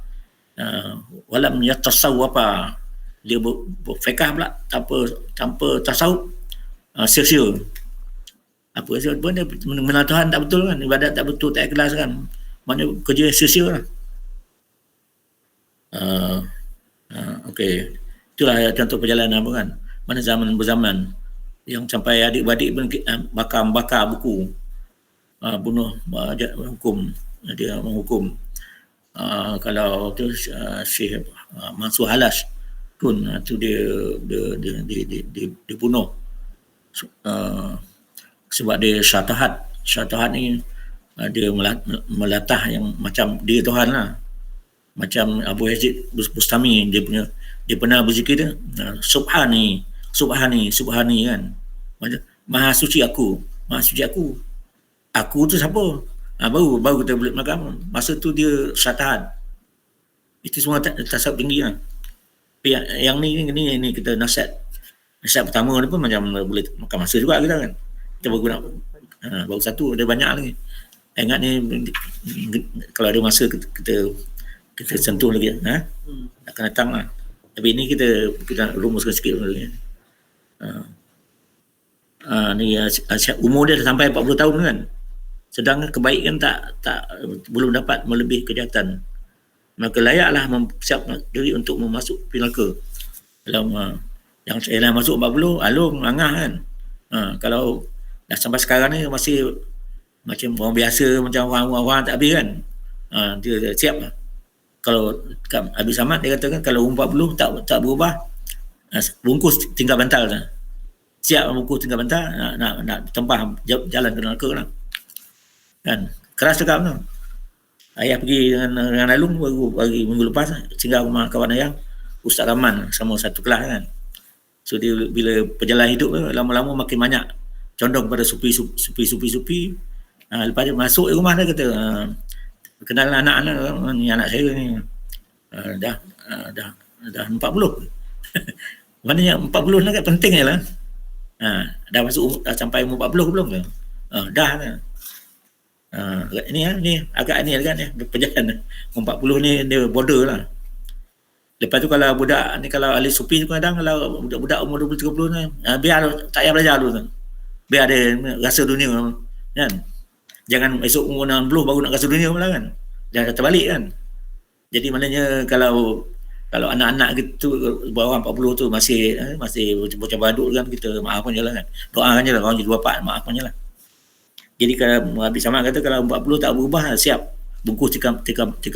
walam yatasawwafa, dia berfiqah pula tanpa tasawuf, sia-sia. Apa sebab pun dia mengenal Tuhan tak betul kan, ibadat tak betul, tak ikhlas kan, maknanya kerja sia-sia lah. Okey, itulah contoh perjalanan apa kan. Mana zaman berzaman yang sampai adik-beradik pun bakar buku, bunuh, hukum, dia menghukum. Kalau tu Syekh Mansur Halas pun tu dia dibunuh sebab dia syatahat ni dia melatah yang macam dia Tuhan lah. Macam Abu Yazid Bustami, dia pernah berzikir dia subhani kan. Maha suci aku. Aku tu siapa? Baru kita boleh makan. Masa tu dia syatahan. Itu semua tasawuf tinggi lah. Tapi yang ni kita nasihat pertama ni pun macam boleh makan masa juga kita kan. Kita baru nak baru satu, ada banyak lagi. Ingat ni kalau ada masa kita sentuh lagi akan datang lah. Tapi ini kita rumuskan sikit dulu ni. Ni umur dia dah sampai 40 tahun kan. Sedangkan kebaikan tak belum dapat melebihi kejahatan. Maka layaklah mempersiapkan diri untuk memasuk neraka. Dalam yang saya masuk 40 alung angah kan. Kalau dah sampai sekarang ni masih macam orang biasa, macam orang tak habis kan. Dia siap lah. Kalau Habib Samad dia katakan kalau 40 tak berubah, bungkus tinggal bantal dah. Siap bungkus tinggal bantal nak tempah jalan ke neraka lah. Kan keras cakap tu. Ayah pergi dengan Alung bagi minggu lepas singgah rumah kawan ayah Ustaz Rahman sama satu kelas kan. So dia bila perjalanan hidup lama-lama makin banyak condong pada supi. Lepas dia masuk rumah dia kata kenal anak-anak ni, anak saya ni dah 40. Maknanya 40 ni kan penting je lah. Dah sampai umur 40 belum ke? Dah lah. Ni agak ni kan perjalanan 40 ni dia border lah. Lepas tu kalau budak ni, kalau ahli supi tu kadang kalau budak-budak umur 20-30 ni biar tak payah belajar dulu tu. Biar dia rasa dunia kan. Jangan esok umur 60 baru nak rasa dunia pula kan. Dah terbalik kan. Jadi maknanya kalau anak-anak gitu bawah 40 tu masih bocah baduk kan, kita maafkan je lah kan. Doakan je lah orang jadi bapa, maafkan je lah. Jadi kalau Habib Samad kata kalau 40 tak berubah siap bungkus tikar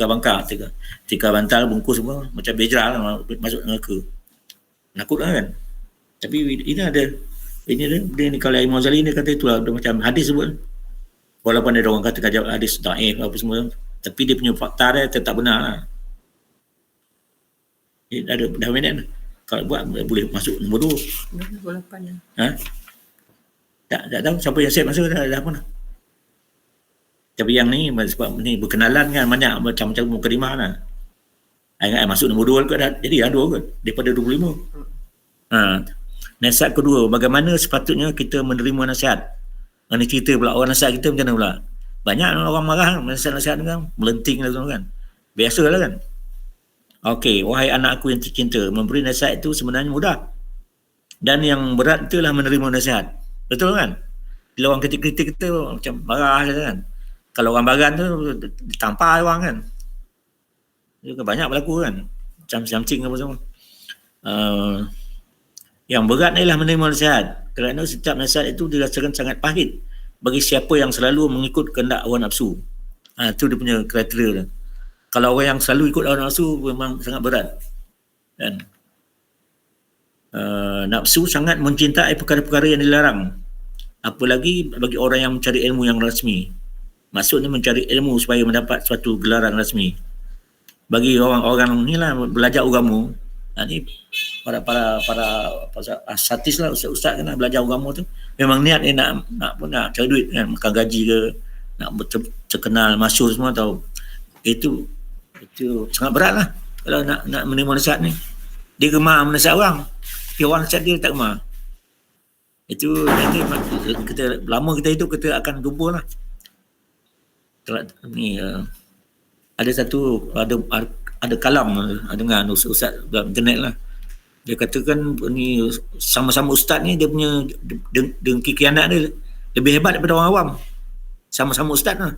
bangka, tikar bantal, bungkus semua macam bejra lah masuk neraka. Nakut lah kan. Tapi ini dia ni kalau Imam Ghazali ni kata itulah macam hadis sebut. Walaupun ada orang kata hadis dhaif apa semua, tapi dia punya fakta dia tetap benar lah. Dah minit dah. Kalau buat boleh masuk nombor 2.
Nombor 8 dah.
Tak tahu siapa yang set masa dah apa dah. Tapi yang ni sebab ni berkenalan kan banyak macam-macam mukadimah lah. Ingat masuk nombor 2 ke dah. Jadi dah 2 ke daripada 25. Nasihat kedua, bagaimana sepatutnya kita menerima nasihat. Ini cerita pula orang nasihat kita macam mana pula. Banyak orang marah nasihat-nasihat kan, melenting lah kan. Biasalah kan. Okey, wahai anak aku yang tercinta, memberi nasihat itu sebenarnya mudah. Dan yang berat itulah menerima nasihat. Betul kan? Bila orang kritik-kritik kita macam marah kan. Kalau orang bagan tu ditampar orang kan. Itu banyak berlaku kan. Macam samcing apa semua. Yang berat ni lah menerima nasihat. Kerana setiap nasihat itu dirasakan sangat pahit bagi siapa yang selalu mengikut kehendak hawa nafsu. Itu dia punya kriteria lah. Kalau orang yang selalu ikut hawa nafsu memang sangat berat. Kan? Nafsu sangat mencintai perkara-perkara yang dilarang. Apalagi bagi orang yang mencari ilmu yang rasmi. Maksudnya mencari ilmu supaya mendapat suatu gelaran rasmi. Bagi orang-orang ni lah belajar agama. Ni para asatis lah, ustaz-ustaz kan belajar agama tu memang niat dia nak cari duit kan, makan gaji ke, nak terkenal masyhur semua tahu. Itu sangat berat lah kalau nak menerima nasihat ni. Dia gemar menasihat orang, tapi orang nasihat dia tak gemar. Itu nanti kita lama kita hidup kita akan gembur lah. Ni ada kalam dengan ustaz dalam internet lah. Dia katakan ni sama-sama ustaz ni dia punya dengki khianat dia lebih hebat daripada orang awam. Sama-sama ustaz lah.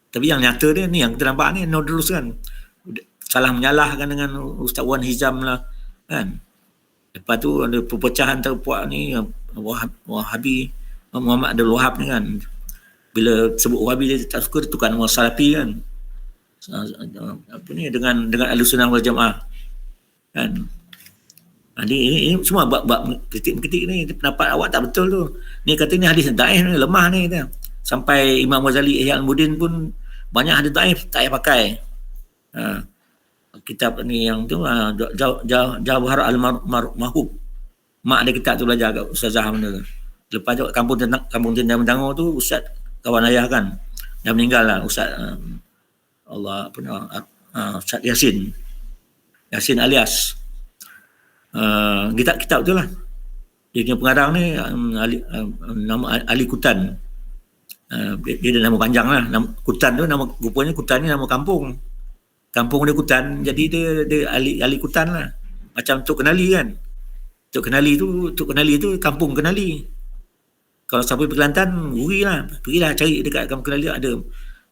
Tapi yang nyata dia ni yang kita nampak ni no terus kan. Salah menyalahkan dengan Ustaz Wan Hizam lah kan. Lepas tu ada perpecahan terpuak ni Wahabi Muhammad Abdul Wahab ni kan. Bila sebut Wahabi dia tak suka, dia tukar nama Salafi kan. Apa ni dengan Ahlussunnah wal Jamaah kan. Ini semua bab kritik ni pendapat awak tak betul tu. Ni kata ni hadis dhaif ni, lemah ni kata. Sampai Imam Ghazali Ihya Ulumuddin pun banyak hadis dhaif tak payah pakai. Kitab ni yang tu Jawhar al-Mahub. Mak dia kitab tu belajar kat Ustazah mana. Lepas tu kampung Tendang Mendangur tu ustaz kawan ayah kan dah meninggal lah, ustaz Allah apa nama Ustaz Yasin alias kitab tu lah. Dia punya pengarang ni nama Ali Kutan. Dia ada nama panjang lah. Kutan tu nama, rupanya Kutan ni nama kampung dia Kutan, jadi dia Ali Kutan lah. Macam Tok Kenali kan. Tok Kenali tu kampung Kenali. Kalau sampai pergi Kelantan, pergilah cari dekat kampung Kenali, ada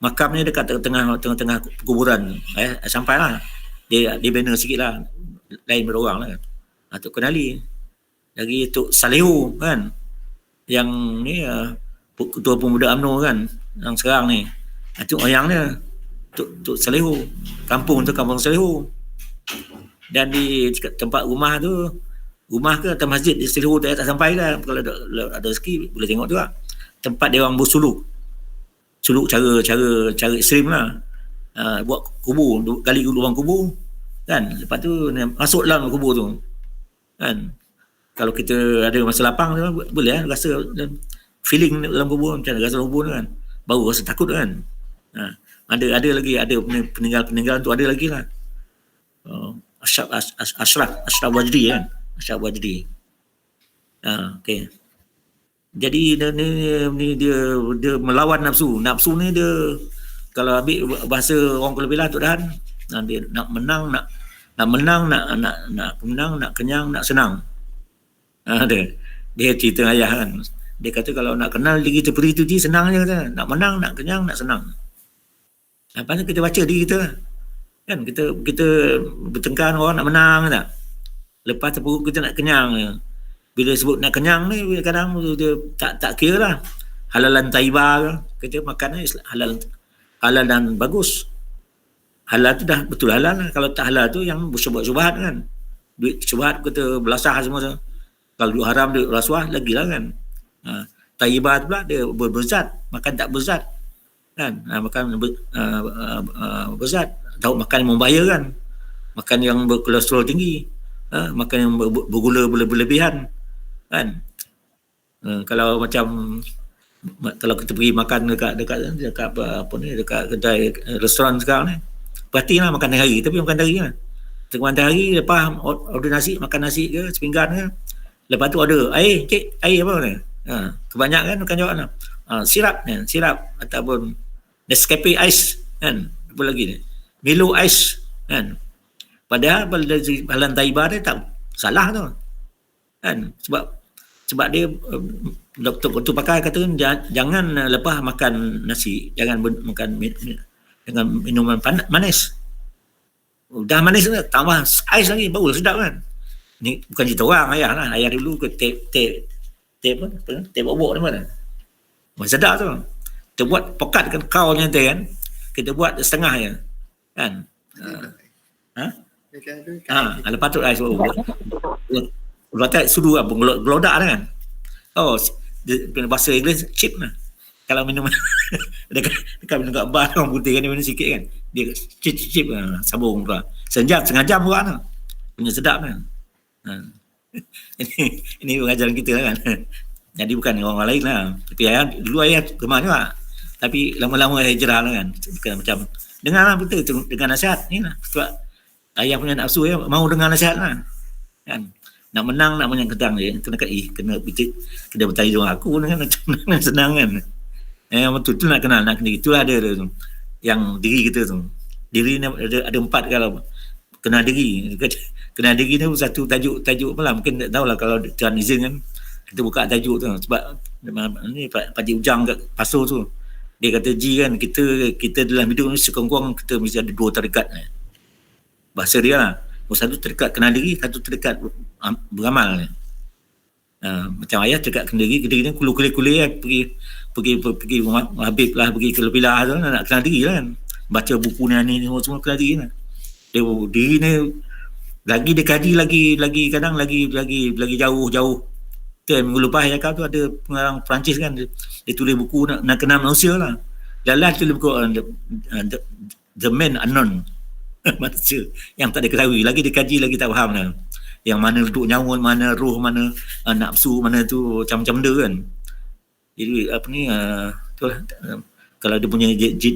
makamnya dekat tengah-tengah kuburan. Sampailah. Dia banner sikit lah, lain berorang lah kan. Tok Kenali. Lagi Tok Salehu kan, yang ni Ketua Pemuda UMNO kan, yang sekarang ni. Tok Oyang dia, Tok Salehu. Kampung Salehu. Dan di tempat rumah ke atas masjid di Salehu tak sampai lah. Kalau ada rezeki boleh tengok tu lah. Tempat dia orang bersuluk cara ekstrim lah. Buat kubur, gali lubang kubur kan. Lepas tu masuk dalam kubur tu kan. Kalau kita ada masa lapang boleh rasa feeling dalam kubur, macam mana rasa dalam kubur kan, baru rasa takut kan. Ada lagi, ada peninggalan tu ada lagi lah. Ashraf Wajdi kan, Ashraf Wajdi. Okey. Jadi dia melawan nafsu. Nafsu ni dia, kalau ambil bahasa orang Kelang, Tok Dan, dia nak menang, nak kenyang, nak senang. Dia cerita ayah kan. Dia kata kalau nak kenal diri seperti itu senang je kata. Nak menang, nak kenyang, nak senang. Lepas tu kita baca diri kita kan, kita bertengkar orang nak menang tak. Lepas tu perut kita nak kenyang. Bila sebut nak kenyang ni, kadang dia tak kira lah. Halalan taiba ke, kita makan ni halal dan bagus. Halal tu dah betul halal lah. Kalau tak halal tu yang syubhat kan. Duit syubhat kita belasah semua tu. Kalau duit haram, duit rasuah lagi lah kan. Taibah tu pula dia berzat, makan tak berzat kan. Makan berzat, tahu makan yang membahayakan, makan yang berkolesterol tinggi, makan yang bergula berlebihan kan. Kalau kita pergi makan dekat kedai restoran sekarang ni, perhatilah makan hari, tapi makan hari lah. Makan hari, lepas order nasi, makan nasi ke sepinggan ke, lepas tu order air, cik, air apa ni? Kebanyakan bukan jawab lah. Sirap ataupun Nescafe ice kan, apa lagi ni, Milo ice kan. Padahal balan taibah dia tak salah tu kan, sebab dia doktor pakar kata jangan lepas makan nasi, jangan makan dengan minuman manis. Dah manis tu tambah ais lagi baru sedap kan. Ni bukan cerita orang, ayah lah. Ayah dulu ke tip bobok ni mana. Masih sedap tu. Kita buat pokat kan, kau ni kan. Kita buat setengah je. Kan? Lepas tu ais baru. Lepas tu sudu lah, gelodak kan. Bahasa Inggeris chip lah. Kalau minum dekat minum kat bar orang putih kan, dia minum sikit kan. Dia chip sabung tu lah. Setengah jam buat tu. Punya sedap kan. Ini pengajaran kita lah kan. Jadi bukan orang lain lah. Tapi dulu ayah gemar juga. Tapi lama-lama hijrah lah kan. Bukan macam dengar lah betul dengan nasihat ni lah. Sebab ayah punya nafsu ya, mau dengar nasihat lah kan. Nak menang, nak menang kedang je. Kena bertanya dengan aku kan. Macam mana senang kan. Betul nak kenal, nak kenal. Itulah dia tu. Yang diri kita tu. Diri ni ada 4 kalau kenal diri. Kenal diri ni satu tajuk apa lah. Mungkin tak tahulah kalau Tuan izin kan. Kita buka tajuk tu. Sebab ni Pakcik Ujang kat Paso tu. Dia kata G kan, kita dalam hidup ni sekurang-kurang kita mesti ada 2 tarekat. Bahasa dia lah. Satu terdekat kenal diri, satu terdekat beramal. Macam ayah terdekat kenal diri ni kulit-kulit lah, pergi Habib lah, pergi ke Lepilah tu, nak kenal diri lah kan. Baca buku ni semua kenal diri lah. Diri ni lagi dia kaji lagi kadang lagi jauh. Minggu lepas ya tu ada pengarang Perancis kan, dia tulis buku nak kenal manusia lah. Jalan tulis buku The Man Unknown. Manusia yang tak diketahui, lagi dikaji lagi tak faham lah. yang mana duduk nyawa, mana roh, mana nafsu, mana tu macam-macam benda kan. Jadi apa ni itulah kalau dia punya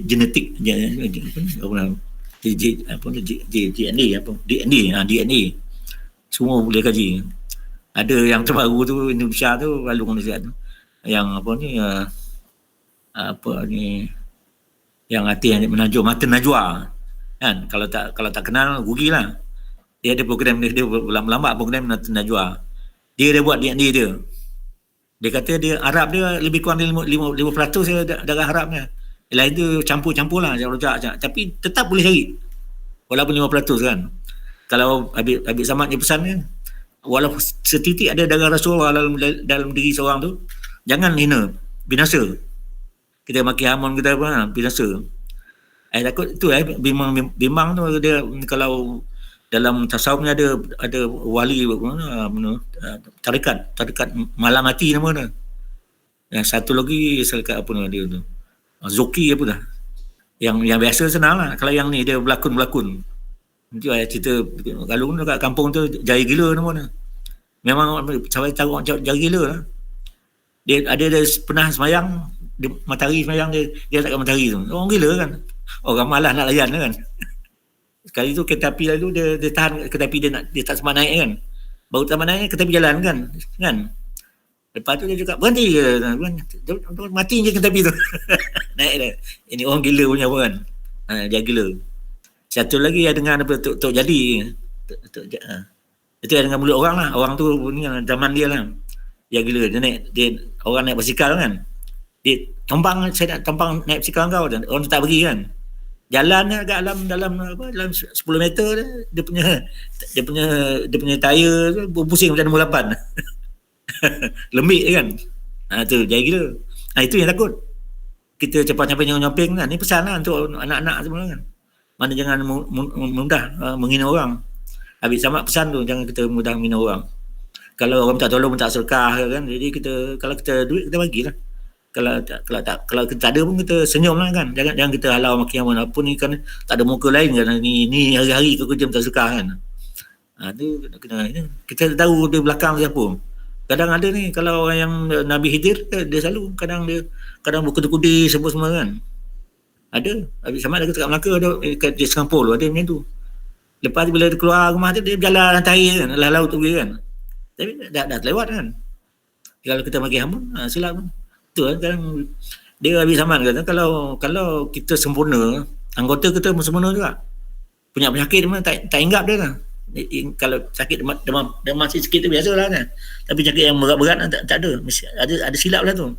genetik DNA semua boleh kaji. Ada yang terbaru tu Indonesia tu lalu Malaysia tu yang apa ni yang hati yang menajur mata najwa kan, kalau tak kenal rugilah. Dia ada program dia lambat program mata najwa. Dia buat DNA dia. Dia kata dia Arab dia lebih kurang 5% darah Arabnya. Yang lain tu campur-campur lah, rojak. Tapi tetap boleh cari. Walaupun 5% kan. Kalau Habib Samad dia pesan kan, walaupun setitik ada darah Rasulullah dalam diri seorang tu, jangan hina, binasa. Kita maki hamun kita apa, binasa. Takut tu bimbang tu dia kalau dalam tasawufnya ada wali tarikat malam mati nama dia. Yang satu lagi tarikat apa nama dia tu, Zoki apa dah. Yang biasa senang lah. Kalau yang ni dia berlakon nanti cerita kalau dekat kampung tu jari gila nama dia. Memang sampai tahu jari gila lah. Dia pernah semayang matahari semayang dia takkan matahari tu. Orang gila kan. Orang malas nak layan kan. Sekali tu kereta api lalu dia tahan kereta api dia tak sempat naik kan. Baru tak naik kereta api jalan kan. Lepas tu dia cakap berhenti ke. Mati je kereta api tu. Naik dah. Ini orang gila punya apa kan. Dia gila. Satu lagi yang dengar apa Tok Jadi. Itu yang dengan mulut orang lah. Orang tu ni zaman dia lah. Dia gila. Orang naik basikal kan. Dia tumpang, saya nak tumpang naik basikal kau. Orang tu tak pergi kan. Jalan agak dalam 10 meter dia punya tayar tu pusing macam nombor 8. Lembik kan. Tu jaya gila. Itu yang takut. Kita cepat-cepat nyomping kan. Ni pesan lah untuk anak-anak semua kan. Mana jangan mudah menghina orang. Habib Samad pesan tu, jangan kita mudah menghina orang. Kalau orang minta tolong, minta sedekah kan. Jadi kalau kita duit kita bagilah. Kalau kita tak ada pun kita senyum lah kan. Jangan kita halau maki apa ni kan, tak ada muka lain kan. Ni hari-hari ke kerja minta sedekah kan. Tu kita tahu dia belakang siapa. Kadang ada ni kalau orang yang Nabi Khidir dia selalu kadang berkuda-kuda semua kan. Ada. Habib Samad ada kat Melaka, ada kat Singapura ada macam tu. Lepas bila dia keluar rumah tu dia berjalan lantai kan, laut tu kan. Tapi dah terlewat kan. Kalau kita bagi hamun silap kan. Betul kan. Dia Habib Samad kata kalau kita sempurna, anggota kita pun sempurna juga. Punya penyakit mana tak ingat dia kan. Kalau sakit demam sikit tu biasalah kan. Tapi penyakit yang berat-berat tak ada. Mesti ada silap lah tu.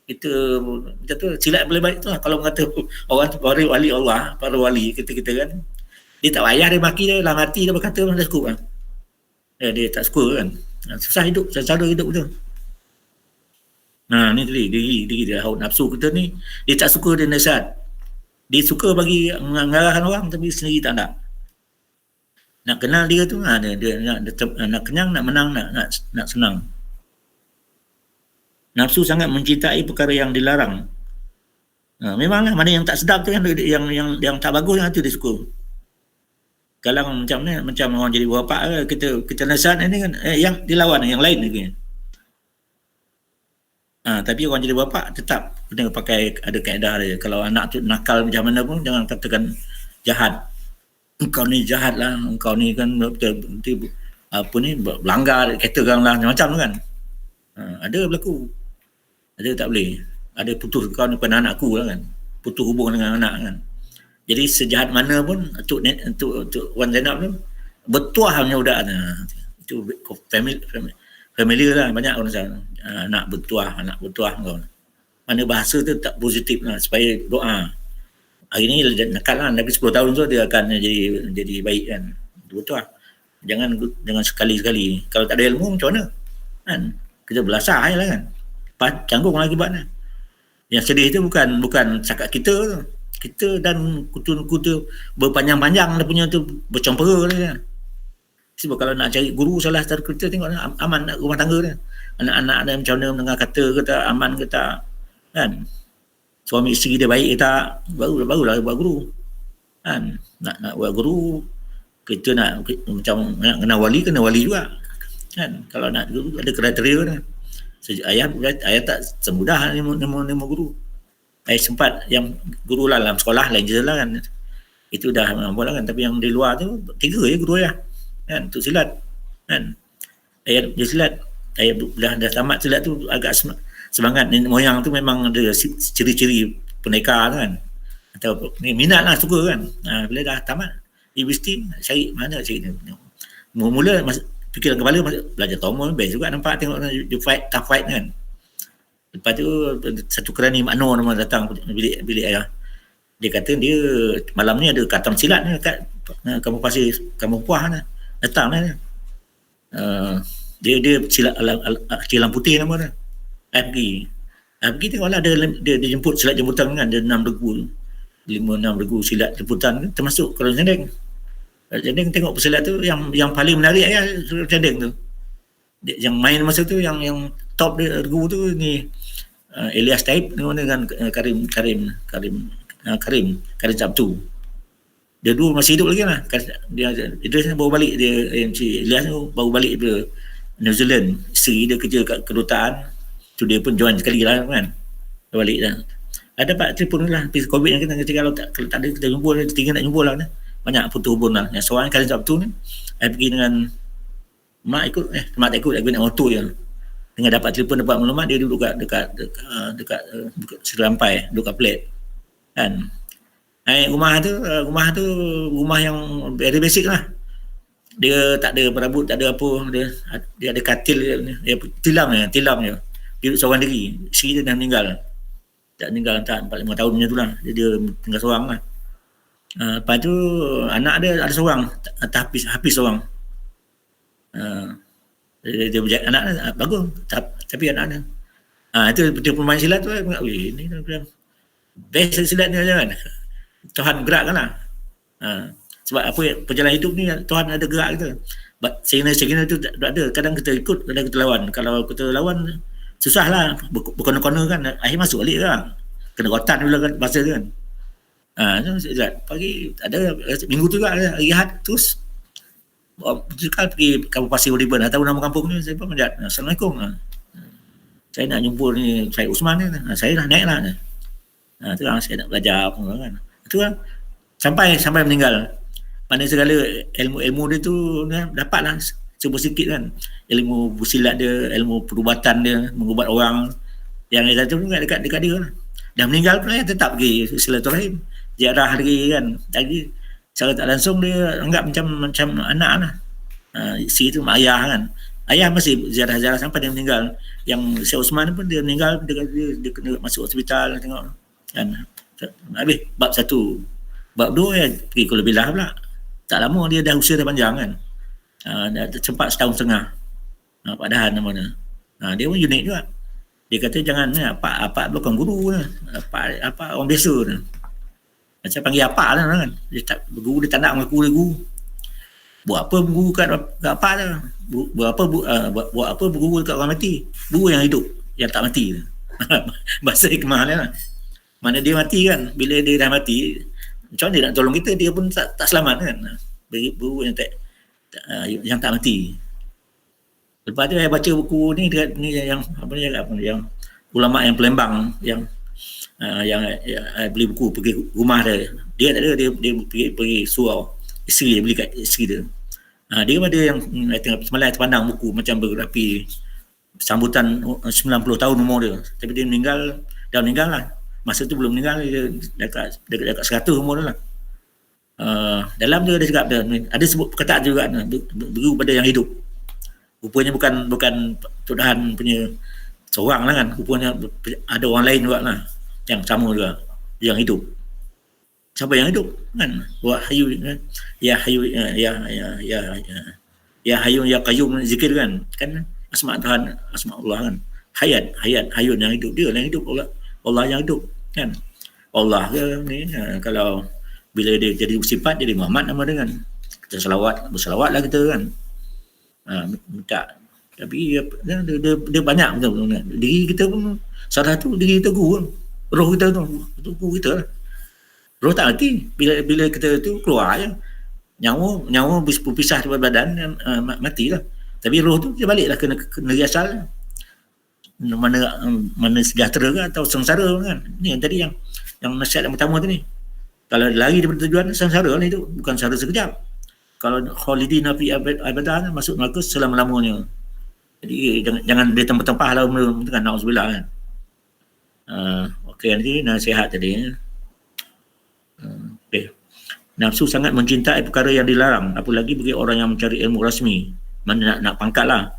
Kita macam tu silap boleh baik tu lah. Kalau mengata orang para wali Allah, para wali kita kan, dia tak payah dia maki dia, dalam hati dia berkata dah cukup kan. Dia tak suka kan. Susah hidup, cara hidup betul. Ni diri dia, hawa nafsu kita ni, dia tak suka dia nasihat. Dia suka bagi mengarahkan orang tapi sendiri tak nak. Nak kenal dia tu dia nak kenyang, nak menang, nak senang. Nafsu sangat mencintai perkara yang dilarang. Memanglah mana yang tak sedap tu yang tak bagus tu dia suka. Kalau macam orang jadi bapa kita nasihat ini kan yang dilawan yang lain lagi. Tapi orang jadi bapa tetap kena pakai ada kaedah dia. Kalau anak tu nakal macam mana pun jangan katakan jahat. Engkau ni jahat lah, engkau ni kan apa ni berlanggar, katakan lah macam kan. Ada berlaku. Ada tak boleh. Ada putus kau ni bukan anakku lah kan. Putus hubungan dengan anak kan. Jadi sejahat mana pun untuk Wan Zainab tu bertuah punya budak tu. Itu familiar lah banyak orang sana. Anak bertuah kau. Mana bahasa tu tak positif lah supaya doa. Hari ni nakal lah, tapi 10 tahun tu dia akan jadi baik kan. Bertuah. Jangan sekali-sekali. Kalau tak ada ilmu macam mana? Kan? Kita belasah lah kan. Canggung lagi akibatnya. Yang sedih itu bukan cakap kita tu. Kita dan kutu berpanjang-panjang dia punya tu bercampur lah kan. Sebab kalau nak cari guru salah satu kita tengok aman rumah tangga dia. Anak-anak dia macam mana mendengar kata ke tak, aman ke tak kan. Suami isteri dia baik ke tak, barulah buat guru kan. Nak buat guru kita nak macam nak kena wali juga kan. Kalau nak guru ada kriteria dah. Ayah tak semudah nama guru. Ayah sempat yang guru lah dalam sekolah lain je lah kan, itu dah mampu lah kan. Tapi yang di luar tu 3 je guru ayah kan, untuk silat kan. Ayah dia silat, ayah dah tamat silat tu agak semangat. Nenek moyang tu memang ada ciri-ciri pendekar kan, atau minat lah, suka kan. Bila dah tamat universiti cari mana cari ni. Mula-mula fikiran kepala belajar tomo best juga, nampak tengok dia fight, tough fight kan. Lepas tu satu kerani makno nama datang bilik ayah. Dia kata dia malam ni ada katam silat ni kat kampung Pasir, kampung Puah ni. Datang ni. Dia silat cilang putih nama dia. Pergi tengoklah dia jemput silat jemputan kan, ada 6 regu. 5-6 regu silat jemputan, termasuk kalau Cendeng. Cendeng tengok pesilat tu yang paling menarik ya Cendeng tu. Yang main masa tu yang top dia regu tu ni Elias Taib dengan Karim Sabtu. Dia dua masih hidup lagi lah. Dia baru balik, dia Elias tu baru balik ke New Zealand. Isteri dia kerja kat kedutaan. Tu dia pun join sekali lah kan. Dia balik dah. Ada dapat telefon lah. Tapi COVID ni kita kalau tak ada kita jumpa, tinggal nak jumpa lah. Banyak putus hubung lah. Yang seorang kali Sabtu ni, saya pergi dengan mak tak ikut naik motor je. Dengan dapat telefon, dapat maklumat, dia duduk dekat Sri Rampai, duduk kat plate kan. Rumah tu rumah yang very basic lah. Dia tak ada perabot, tak ada apa. Dia ada katil, dia tilam je. Dia duduk seorang diri. Isteri dia dah meninggal. Tak meninggal tak 4-5 tahun macam tu lah. Dia tinggal seorang lah. Lepas tu anak dia ada seorang, Hafiz seorang. Dia berjaya, anak dia bagus, tapi anak dia itu pemain silat tu, ni best silat ni kan. Tuhan gerakkan lah. Sebab apa perjalanan hidup ni Tuhan ada gerak kita. Signal tu tak ada. Kadang kita ikut, kadang kita lawan. Kalau kita lawan susah lah, berkona-kona kan, akhir masuk balik lah, kena rotan pula kan masa tu kan. Pagi ada minggu tu juga ada hari Ahad, terus sekali pergi kampung Pasir Oliban. Tahu nama kampung ni, saya pun menjat, Assalamualaikum, saya nak jumpa ni Syed Usman ni. Saya dah naik lah. Tu lah saya nak belajar apa kan. Tu lah sampai meninggal. Mana segala ilmu dia tu dapat lah sikit kan. Ilmu bersilat dia, ilmu perubatan dia, mengubat orang. Yang dia satu dekat dia lah. Dah meninggal pun tetap pergi silaturahim, ziarah lagi kan. Lagi secara tak langsung dia anggap macam anak lah. Isteri tu mak ayah kan. Ayah masih ziarah-ziarah sampai dia meninggal. Yang Syekh Osman pun dia meninggal, dia kena masuk hospital tengok kan. Habis bab 1. Bab 2 ya pergi Kuala Bilah pula. Tak lama dia dah usia dah panjang kan. Dah sempat 1.5 tahun. Pak Dahan namanya. Dia pun unik juga. Dia kata jangan apa bukan guru lah. Apa orang biasa lah. Macam panggil apa lah kan. Guru dia tak nak mengaku dia guru. Buat apa berguru kat apa lah. Buat apa berguru kat orang mati. Guru yang hidup, yang tak mati. Bahasa hikmah lah. Mana dia mati kan. Bila dia dah mati, macam mana dia nak tolong kita, dia pun tak selamat kan. Guru yang tak mati. Lepas tu saya baca buku ni yang ulama yang Palembang yang beli buku pergi rumah dia tak ada, dia pergi surau isteri dia, beli kat isteri dia. Dia ada yang tengah semalam terpandang buku macam berapi sambutan 90 tahun umur dia, tapi dia dah meninggal lah. Masa tu belum meninggal, dia dekat 100 umur dia lah. Dalam dia ada cakap ada sebut perkataan juga berguru pada yang hidup. Rupanya bukan Tok Dahan punya seorang lah kan. Rupanya ada orang lain juga lah yang sama juga, yang hidup. Siapa yang hidup kan? Buat hayu kan? Ya hayu ya qayyum zikir kan asma Tuhan, asma Allah kan. Hayat hayun yang hidup, dia yang hidup, Allah yang hidup kan. Allah ke ni kalau bila dia jadi sifat jadi Muhammad nama dia kan. Kita berselawatlah kita kan. Minta. Tapi dia banyak betul. Diri kita pun salah satu diri kita guru. Roh kita tu guru kita lah. Roh tak hati bila kita tu keluar je. nyawa berpisah daripada badan, matilah. Tapi roh tu dia baliklah ke negeri asal. Mana sejahtera ke atau sengsara kan. Ni yang tadi yang nasihat yang pertama tu ni. Kalau lari daripada tujuan, sengsara lah itu, bukan sengsara sekejap. Kalau khalidina fi abadan, masuk neraka selama-lamanya. Jadi jangan dia tempah-tempah lah kan, na'udzubillah kan. Okey, nanti nasihat tadi. Okey. Nafsu sangat mencintai perkara yang dilarang, apalagi bagi orang yang mencari ilmu rasmi. Mana nak pangkat lah.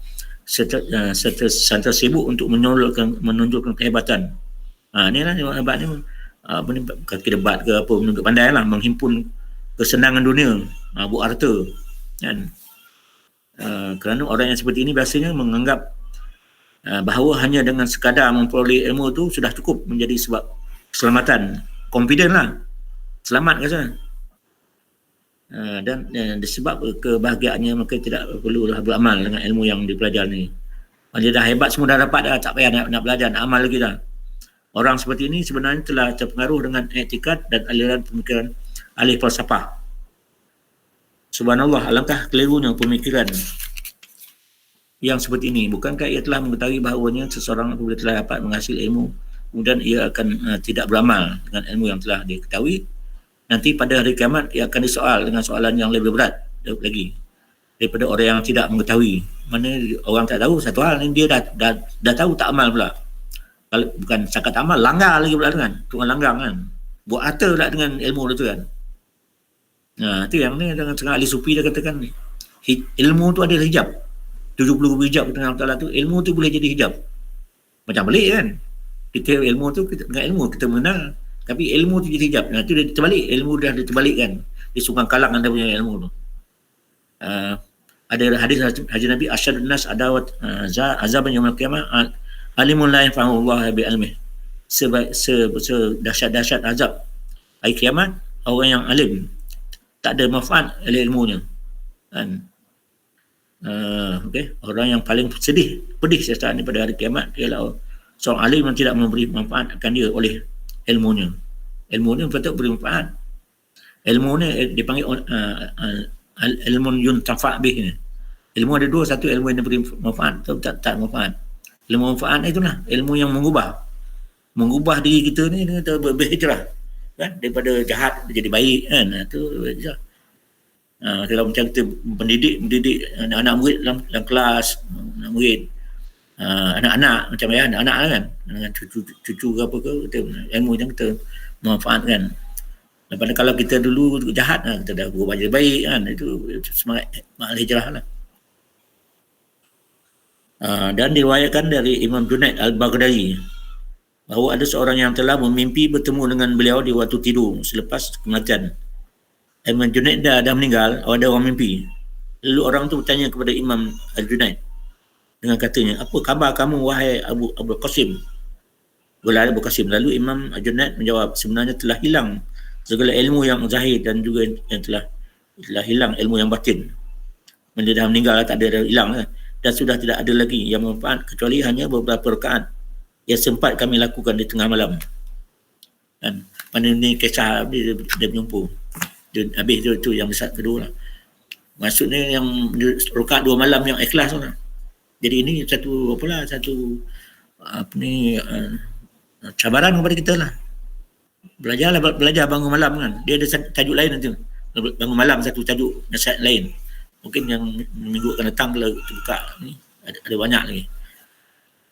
Serta sibuk untuk menunjukkan kehebatan. Ni lah hebat ni. Kaki debat ke apa, menunjuk pandai lah, menghimpun kesenangan dunia, buat harta kan. Kerana orang yang seperti ini biasanya menganggap bahawa hanya dengan sekadar memperoleh ilmu tu sudah cukup menjadi sebab keselamatan. Confident lah, selamat ke sana. Dan disebab kebahagiaannya maka tidak perlu beramal dengan ilmu yang dipelajari ni. Dia dah hebat semua dah dapat dah, tak payah nak belajar, nak amal lagi dah. Orang seperti ini sebenarnya telah terpengaruh dengan etikad dan aliran pemikiran ahli falsafah. Subhanallah, alangkah kelirunya pemikiran yang seperti ini. Bukankah ia telah mengetahui bahawanya seseorang apabila telah dapat menghasil ilmu, kemudian ia akan tidak beramal dengan ilmu yang telah diketahui, nanti pada hari kiamat ia akan disoal dengan soalan yang lebih berat lagi daripada orang yang tidak mengetahui. Mana orang tak tahu satu hal, dia dah tahu tak amal pula. Kalau bukan cakap tak amal, langgar lagi pula kan, tukang langgar kan, buat harta pula dengan ilmu tu kan. Itu yang ni dengan setengah ahli sufi dia katakan ni, ilmu tu ada hijab, 70 hijab dengan Allah Ta'ala tu, ilmu tu boleh jadi hijab. Macam balik kan, kita ilmu tu, dengan ilmu kita mengenal, tapi ilmu tu jadi hijab. Itu dia terbalik, ilmu dah diterbalikkan, dia sukang kalang anda punya ilmu tu. Ada hadis Haji Nabi, asyadun nas adawat azaban yaumil qiyamah alimun la yanfa'u Allah bi ilmih. Dahsyat-dahsyat azab hari kiamat orang yang alim tak ada manfaat oleh ilmunya kan. Okey, orang yang paling pedih siasat ni pada hari kiamat ialah seorang alim yang tidak memberi manfaat akan dia oleh ilmunya. Ilmunya patut beri manfaat. Ilmu ni dipanggil ilmun yuntafa' bih ni. Ilmu ada dua, satu ilmu yang diberi manfaat, atau tak manfaat. Ilmu manfaat itulah ilmu yang mengubah diri kita ni dengan berhijrah kan, daripada jahat jadi baik kan. Itu kalau macam kita mendidik anak-anak murid dalam kelas, anak murid, anak-anak macam anak-anak kan, dengan cucu ke apa ke, kita ilmu yang kita manfaatkan. Daripada kalau kita dulu jahat, kita dah berubah jadi baik kan, itu semangat hijrah lah. Dan diriwayatkan dari Imam Junaid Al-Baghdadi bahawa ada seorang yang telah memimpi bertemu dengan beliau di waktu tidur selepas kematian. Imam Junaid dah meninggal, ada orang mimpi. Lalu orang tu bertanya kepada Imam Al-Junaid dengan katanya, apa khabar kamu wahai Abu Qasim? Gelar Abu Qasim. Lalu Imam Al-Junaid menjawab, sebenarnya telah hilang segala ilmu yang zahir dan juga yang telah hilang ilmu yang batin. Dia dah meninggal, tak ada hilang lah. Dan sudah tidak ada lagi yang manfaat kecuali hanya beberapa rakaat yang sempat kami lakukan di tengah malam. Kan? Mana ni kisah dia berjumpa. Habis tu yang besar kedua lah. Maksudnya yang rakaat 2 malam yang ikhlas lah. Jadi ini satu cabaran kepada kita lah. Belajar bangun malam kan. Dia ada tajuk lain nanti. Bangun malam satu tajuk nasihat lain. Mungkin yang minggu akan datang kalau terbuka ni ada banyak lagi.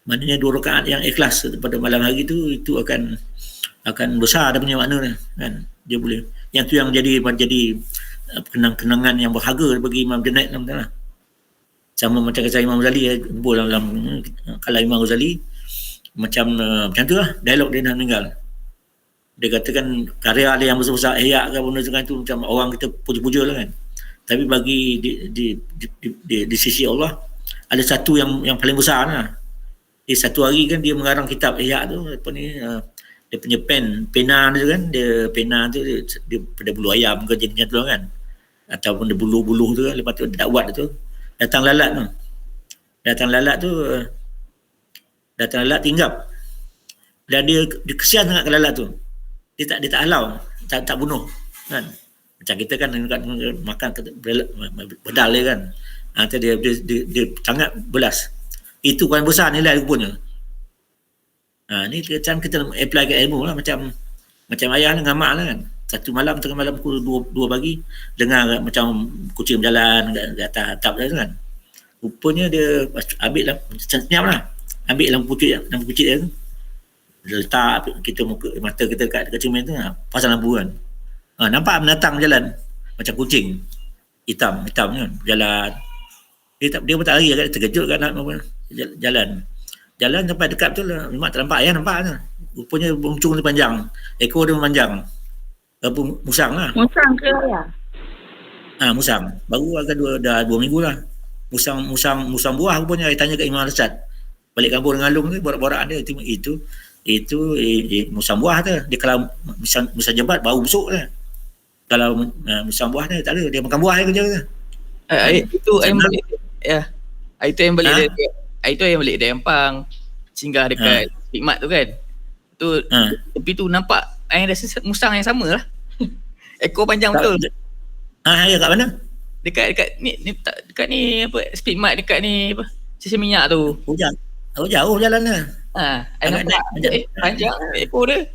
Maknanya 2 rakaat yang ikhlas pada malam hari itu akan besar dia punya makna kan. Dia boleh yang tu yang jadi kenangan yang berharga bagi Imam Junaid lah. Sama macam kisah Imam Ghazali dalam kalau Imam Ghazali macam tu lah, dialog dia dah meninggal. Dia katakan karya dia yang besar-besar ihya ke benda tu macam orang kita puja-puja lah kan. Tapi bagi di sisi Allah ada satu yang paling besar lah. Di satu hari kan dia mengarang kitab ihya tu, apa ni, dia punya pena tu kan, dia pena tu dia pada bulu ayam ke jenisnya tu kan, ataupun dia bulu-bulu tu kan. Lepas tu dia dakwat tu, datang lalat tinggap, dan dia kesian sangat ke lalat tu. Dia tak halau, tak bunuh kan. Macam kita kan makan bedal dia kan. Nanti dia sangat belas. Itu kan besar nilai rupanya. Ni macam kita apply ke ilmu lah, macam ayah dengan mak lah kan. Satu malam tengah malam pukul 2 pagi dengar macam kucing berjalan kat atas atap dia kan. Rupanya dia ambil lah, senyap lah, ambil lampu kecil dia tu, letak kita mata kita kat cermin tu, pasang lampu kan. Nampak binatang jalan macam kucing hitam kan jalan. Dia pun tak lari, agak terkejut kan, jalan sampai dekat tu lah, memang tak nampak ayah, nampak tu. Rupanya buncung dia panjang, ekor dia panjang. Musang lah.
Musang ke ayah?
Musang. Baru agak dah 2 minggu lah. Musang buah rupanya. Saya tanya kat Imam Al-Sad. Balik kampung dengan Alung ni, borak-borak dia. Itu musang buah tu. Dia kalau musang jebat, bau busuk lah. Kalau musang buah ni, tak ada. Dia makan buah je kerja tu.
Itu yang balik. Ya. Itu yang balik itu yang balik dari Ampang. Singgah dekat Hikmat tu kan. Tu tepi tu nampak yang rasa musang yang sama lah. Ekor panjang betul.
Ya, kat mana?
Dekat ni dekat ni apa Speedmart dekat ni apa sisi minyak tu.
Jauh jalan dia.
Nampak panjang ekor dia.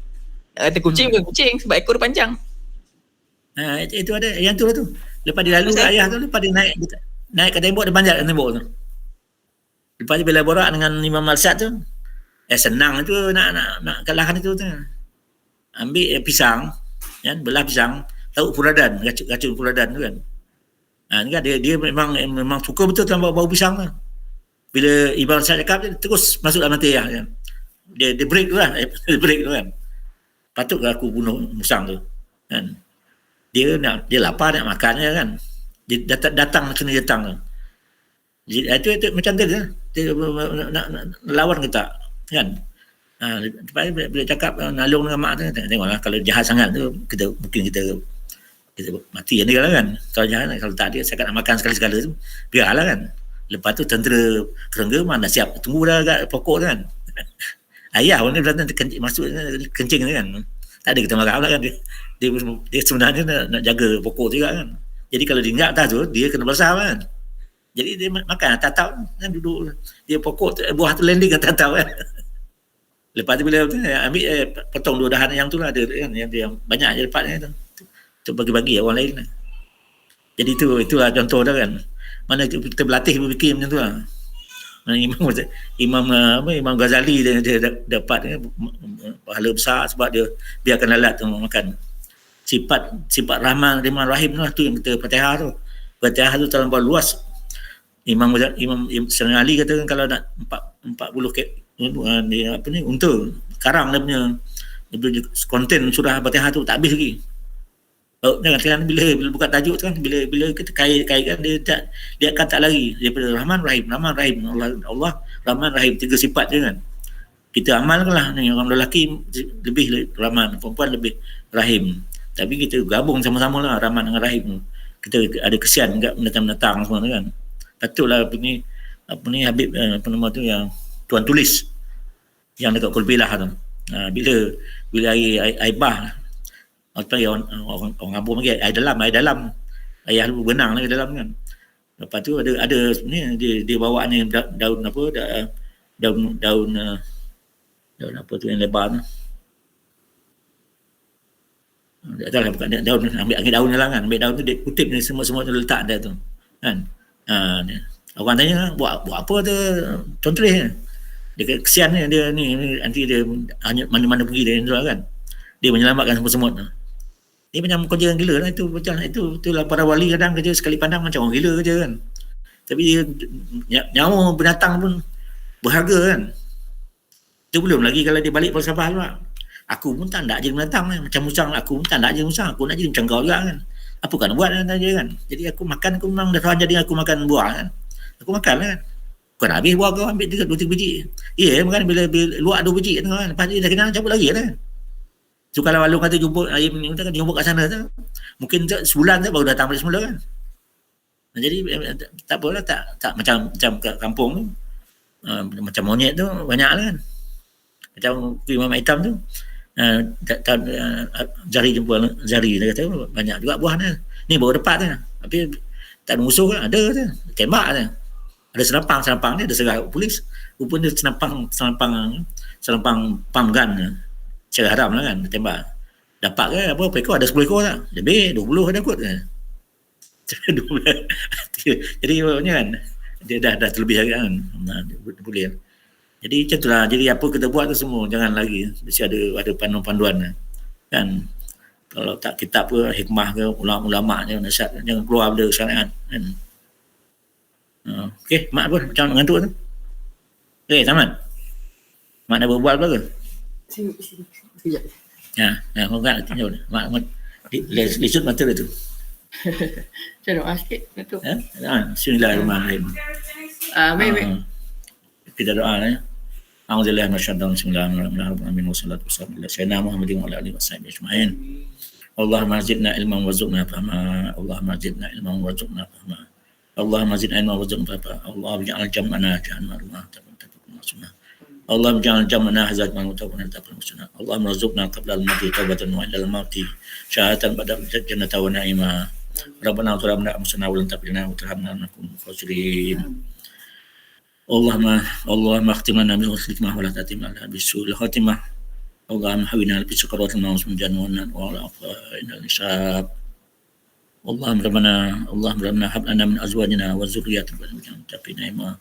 Kata kucing bukan kucing sebab ekor dia panjang.
Itu ada yang tu lah tu. Lepas dia lalu kat ayah tu, lepas dia naik ke tembok, dia panjat ke tembok tu. Lepas dia bila borak dengan Imam Al-Sad tu, senang tu nak kalahkan itu tu. Ambil pisang, kan, belah pisang, tahu furadan, racun furadan tu kan. Ni kan dia memang suka betul tambah bau pisang tu. Bila Imam Al-Sad cakap, dia terus masuk dalam mati kan. Dia break tu lah, break tu kan. Patutkah aku bunuh musang tu? Kan. Dia lapar nak makan kan. Dia datang kena datang tu. Itu macam tu dia nak lawan ke tak kan. Bila cakap Nalung dengan mak tu, tengoklah kalau jahat sangat tu kita mati dia lah kan. Kalau jahat, kalau tak dia saya nak makan sekali-sekala tu biarlah kan. Lepas tu tentera kerengga mana siap tunggu dah kat pokok tu kan. Ayah pun dia datang masuk kencing tu kan. Tak ada kita marah lah kan. Dia sebenarnya nak jaga pokok juga kan. Jadi kalau dia ingat atas tu, dia kena bersah kan. Jadi dia makan tatap kan, duduk dia pokok buah tu landing kat tatap kan. Lepas tu bila ambil potong 2 dahan yang tu lah, ada kan yang banyak je lepas ni tu. Tu bagi-bagi orang lain lah. Jadi itulah contoh dah kan. Mana kita berlatih berfikir macam tu lah. Imam Ghazali dia dapat pahala besar sebab dia biarkan lalat tu makan. Sifat Rahman Rahim tu yang kita Fatihah tu. Fatihah tu terlalu luas. Imam Sayyidina Ali kata kan, kalau nak 40 unta karang dia punya konten surah Fatihah tu tak habis lagi. Jangan bila buka tajuk tu kan, bila kita kaitkan dia akan tak lari daripada Rahman Rahim Allah Rahman Rahim, 3 sifat je kan. Kita amalkanlah ni, orang lelaki lebih Rahman, perempuan lebih Rahim. Tapi kita gabung sama-sama lah Rahman dengan Rahim. Kita ada kesian enggak mendatang semua kan. Patutlah apa ni Habib nama tu yang tuan tulis yang dekat Kulbilah tu. Bila air bah atau orang ngabur lagi air dalam ayah lu benang lagi dalam kan. Lepas tu ada ni dia bawa ni daun apa daun apa tu yang lebar tu. Tak tahu lah, bukan daun, ambil daun je lah kan. Ambil daun tu dia kutip ni semua tu letak dia tu kan. Orang tanya buat apa tu tulis dia kesian dia ni nanti dia hanya mana-mana pergi dia kan. Dia menyelamatkan semua tu. Dia macam kerja yang gila lah itu. Macam itulah para wali kadang kerja sekali pandang macam orang gila kerja kan. Tapi dia nyawa binatang pun berharga kan. Itu belum lagi kalau dia balik falsafah pula. Aku pun tak nak jadi binatang kan. Macam musang, aku pun tak nak jadi musang. Aku nak jadi macam kau juga kan. Apa kan buat kan dia kan. Jadi aku makan, aku memang dah tahu jadi aku makan buah kan. Aku makan lah kan. Kau nak habis buah kau ambil 2-3 biji. Ya makan bila luak 2 biji kan. Lepas dia dah kenal cabut lagi kan. So kalau Alung kata jumpa air ni kan jumpa kat sana tu. Mungkin sebulan tu baru datang balik semula kan. Jadi tak apalah tak macam kat kampung tu. Macam monyet tu banyak lah kan. Macam Imam Hitam tu jari jempol jari dia kata banyak juga buah ni baru dapat je, tapi tak ada musuh kan, ada je, tembak je, ada senampang dia, ada serang polis, rupanya senampang pump gun secara haram lah kan, tembak dapat ke apa ekor, ada 10 ekor tak, lebih 20 ada kot kan. Jadi kan dia dah terlebih kan, boleh. Jadi macam itulah, jadi apa kita buat tu semua jangan lagi, mesti ada panduan-panduan kan. Kalau tak kitab ke hikmah ke ulama je nasihat, jangan keluar benda syariat kan. Okey, mak apa macam mengantuk tu? Okey, tamat. Mak nak berbual apa ke?
Sini. Sekejap.
Kau kan tunjuk mak lisut mata dia tu.
Macam doa sikit. Betul.
Bismillahirrahmanirrahim.
Baik.
Kita doa ya. A'udzubillahi minasyaitonir rajim. Bismillahirrahmanirrahim. Wassalatu wassalamu ala sayyidina Muhammadin wa ala alihi washabihi ajma'in. Allahumma zidna ilman warzuqna fahma. Allahumma zidna ilman warzuqna fahma. Allahumma zidna ilman warzuqna fahma. Allahumma ij'al jam'ana ja'alna rumah sunnah. Allahumma ij'al jam'ana hazat man mutawwana taqul sunnah. Allahumma rzuqna qabla al-mauti tawbatan wa 'inda al-mauti syahadatan ba'da jannata wa na'ima. Rabbana zalamna anfusana wa lam taghfir lana wa tarhamna lanakunanna minal khasirin. Allahumma akhtim lana bil hikmah wa la tatim lana bisul khatimah. Allahumma hawina bi sakaratil maut min jannatin wa la inal hisab. Allahumma rabbana hab lana min azwajina wa dhurriyyatina qurrata a'yun.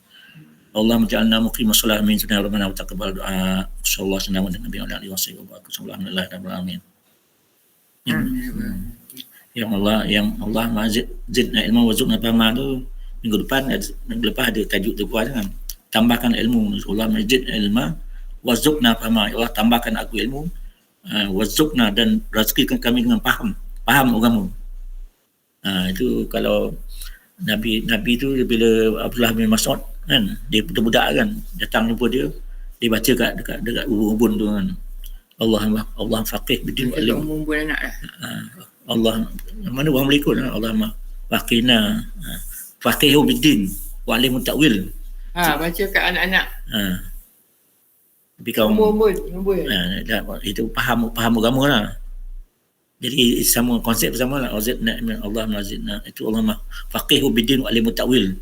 Allahumma ij'alna muqimas shalah min sunna rabbana wa taqabbal du'a. Sallallahu alaihi wa sallam wa alhamdulillahi rabbil alamin. Yang Allah zidna ilmu warzuqna fahma tu minggu lepas ada tajuk tu kuat kan, tambahkan ilmu. Allah mazid ilma warzuqna fahma, ya Allah tambahkan aku ilmu, warzuqna dan rezekikan kami dengan faham agama. Itu kalau Nabi tu bila Abdullah bin Mas'ud kan, dia budak kan datang jumpa dia baca dekat ubun tu kan, Allah faqih bidin alim.
Umum anak dah.
Allah mana orang boleh ikut Allah faqihna faqihu bidin wa alim ta'wil.
Baca kat anak-anak.
Tapi kau
Umur.
itu faham agama lah. Jadi sama konsep sama lah. Allah mazidna itu Allah faqihu bidin wa alim ta'wil.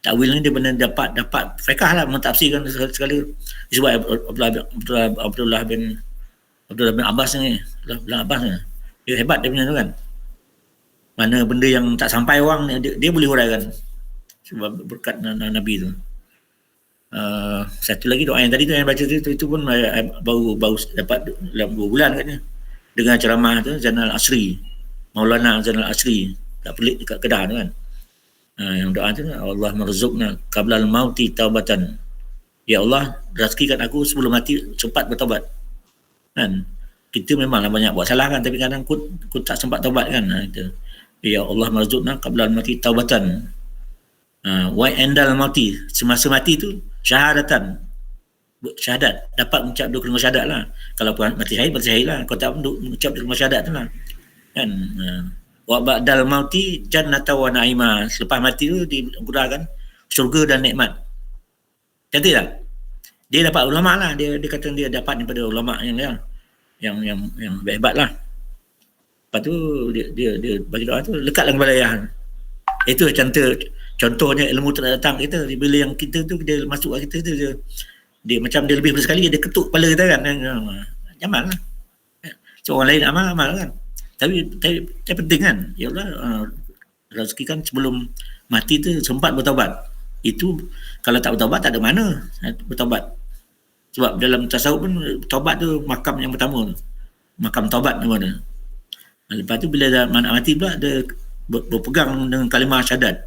Ta'wil ni dia benar dapat fiqh lah, mentafsirkan segala. Sebab Abdullah bin Abbas ni, dia hebat dia punya tu kan. Mana benda yang tak sampai orang dia boleh huraikan sebab berkat Nabi tu. Satu lagi doa yang tadi tu yang baca tu pun baru dapat dalam 2 bulan katnya, dengan ceramah tu Maulana Zainal Asri kat Pelik dekat Kedah tu kan. Yang doa tu Allah marzuqna qabla al-mauti taubatan. Ya Allah, rezekikan aku sebelum mati cepat bertaubat. Kan? Kita memanglah banyak buat salah kan, tapi kadang kut tak sempat taubat kan. Ya Allah marzuqna qabla al-mauti taubatan. Wa endal mauti, semasa mati tu syahadat, dapat mengucap 2 kalimah syahadat lah. Kalau mati syahid lah, kalau tak mengucap 2 kalimah syahadat tu lah kan. Wa ba'dal mauti jannata wa na'ima, selepas mati tu dikurangkan syurga dan nikmat. Cantik tak? Dia dapat ulama lah, dia kata dia dapat daripada ulama yang hebat lah. Lepas tu dia bagi doa tu lekatlah kepada ayah. Itu contohnya ilmu tak datang kita. Bila yang kita tu dia masuk kat kita tu dia macam dia lebih sekali dia ketuk kepala kita kan. Amal lah. So orang lain amal kan. Tapi penting kan. Ya Allah rezekikan sebelum mati tu sempat bertaubat. Itu kalau tak bertaubat tak ada mana bertaubat. Sebab dalam tasawuf pun taubat tu makam yang pertama tu. Makam taubat namanya. Lepas tu bila dah mati pula dia berpegang dengan kalimah syahadat.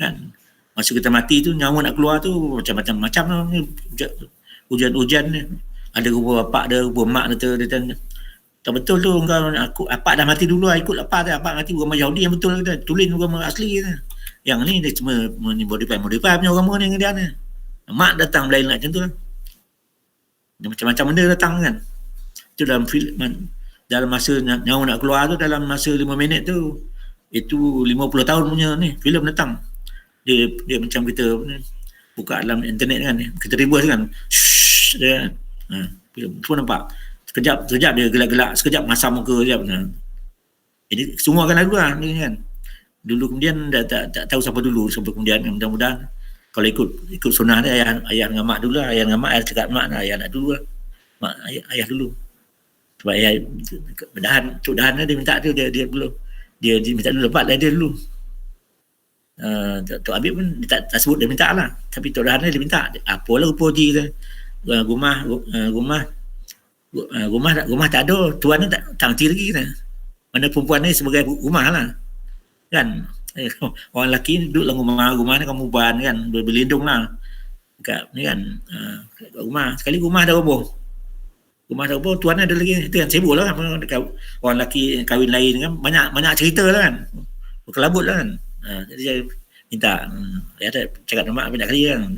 Kan? Masa kita mati tu nyawa nak keluar tu macam-macam hujan ni. Ada rupa bapak dia, rupa mak dia tak betul tu aku apak dah mati dulu ikut apak mati agama Yahudi yang betul kita tulis agama asli kita. Yang ni dia cuma modify punya agama ni dengan dia ni. Mak datang lain macam tu lah. Dia macam-macam benda datang kan. Itu dalam masa nyawa nak keluar tu, dalam masa 5 minit tu, itu 50 tahun punya ni filem datang. Dia macam kita buka dalam internet kan, kita ribus kan. Dia filem tu nampak sekejap dia gelak-gelak, sekejap masam muka sekejap. Jadi semua akan lalu lah ni kan. Dulu kemudian dah tak tahu siapa dulu, sampai kemudian mudah-mudahan kalau ikut sunnah dia, ayah dengan mak dulu lah. Ayah dengan mak, ayah cakap mak lah, ayah nak dulu lah. Mak, ayah dulu. Sebab ayah Cuk Dahan dia minta tu, dia belum. Dia minta dulu, lepas lah dia dulu. Tok Habib pun dia tak sebut dia minta lah. Tapi Tok Dahan dia minta. Apalah rupa haji tu. Rumah tak ada, tuan ni tak ngerti lagi kan. Mana perempuan ni sebagai rumah lah. Kan? Orang lelaki duduk dalam rumah ni kan muban kan, berlindung lah. Kat ni kan, kat rumah. Sekali rumah dah roboh. Tuan ada lagi. Itu kan sibuk lah kan. Orang lelaki kahwin lain kan, banyak cerita lah kan. Berkelabut lah kan. Jadi saya minta, saya ada cakap dengan mak banyak kali kan.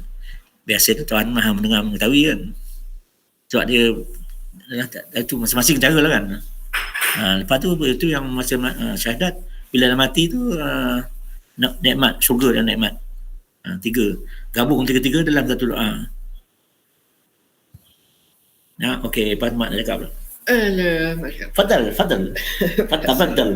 Biasa tuan maha mendengar mengetahui kan. Sebab dia itu masing-masing cara lah kan. Lepas tu itu yang masa syahadat, bila dah mati tu nikmat syurga dan nikmat. Tiga. Gabung tiga-tiga dalam satu doa. Okey, Pak Mat nak cakap.
Alah, Masya Allah.
Fadal.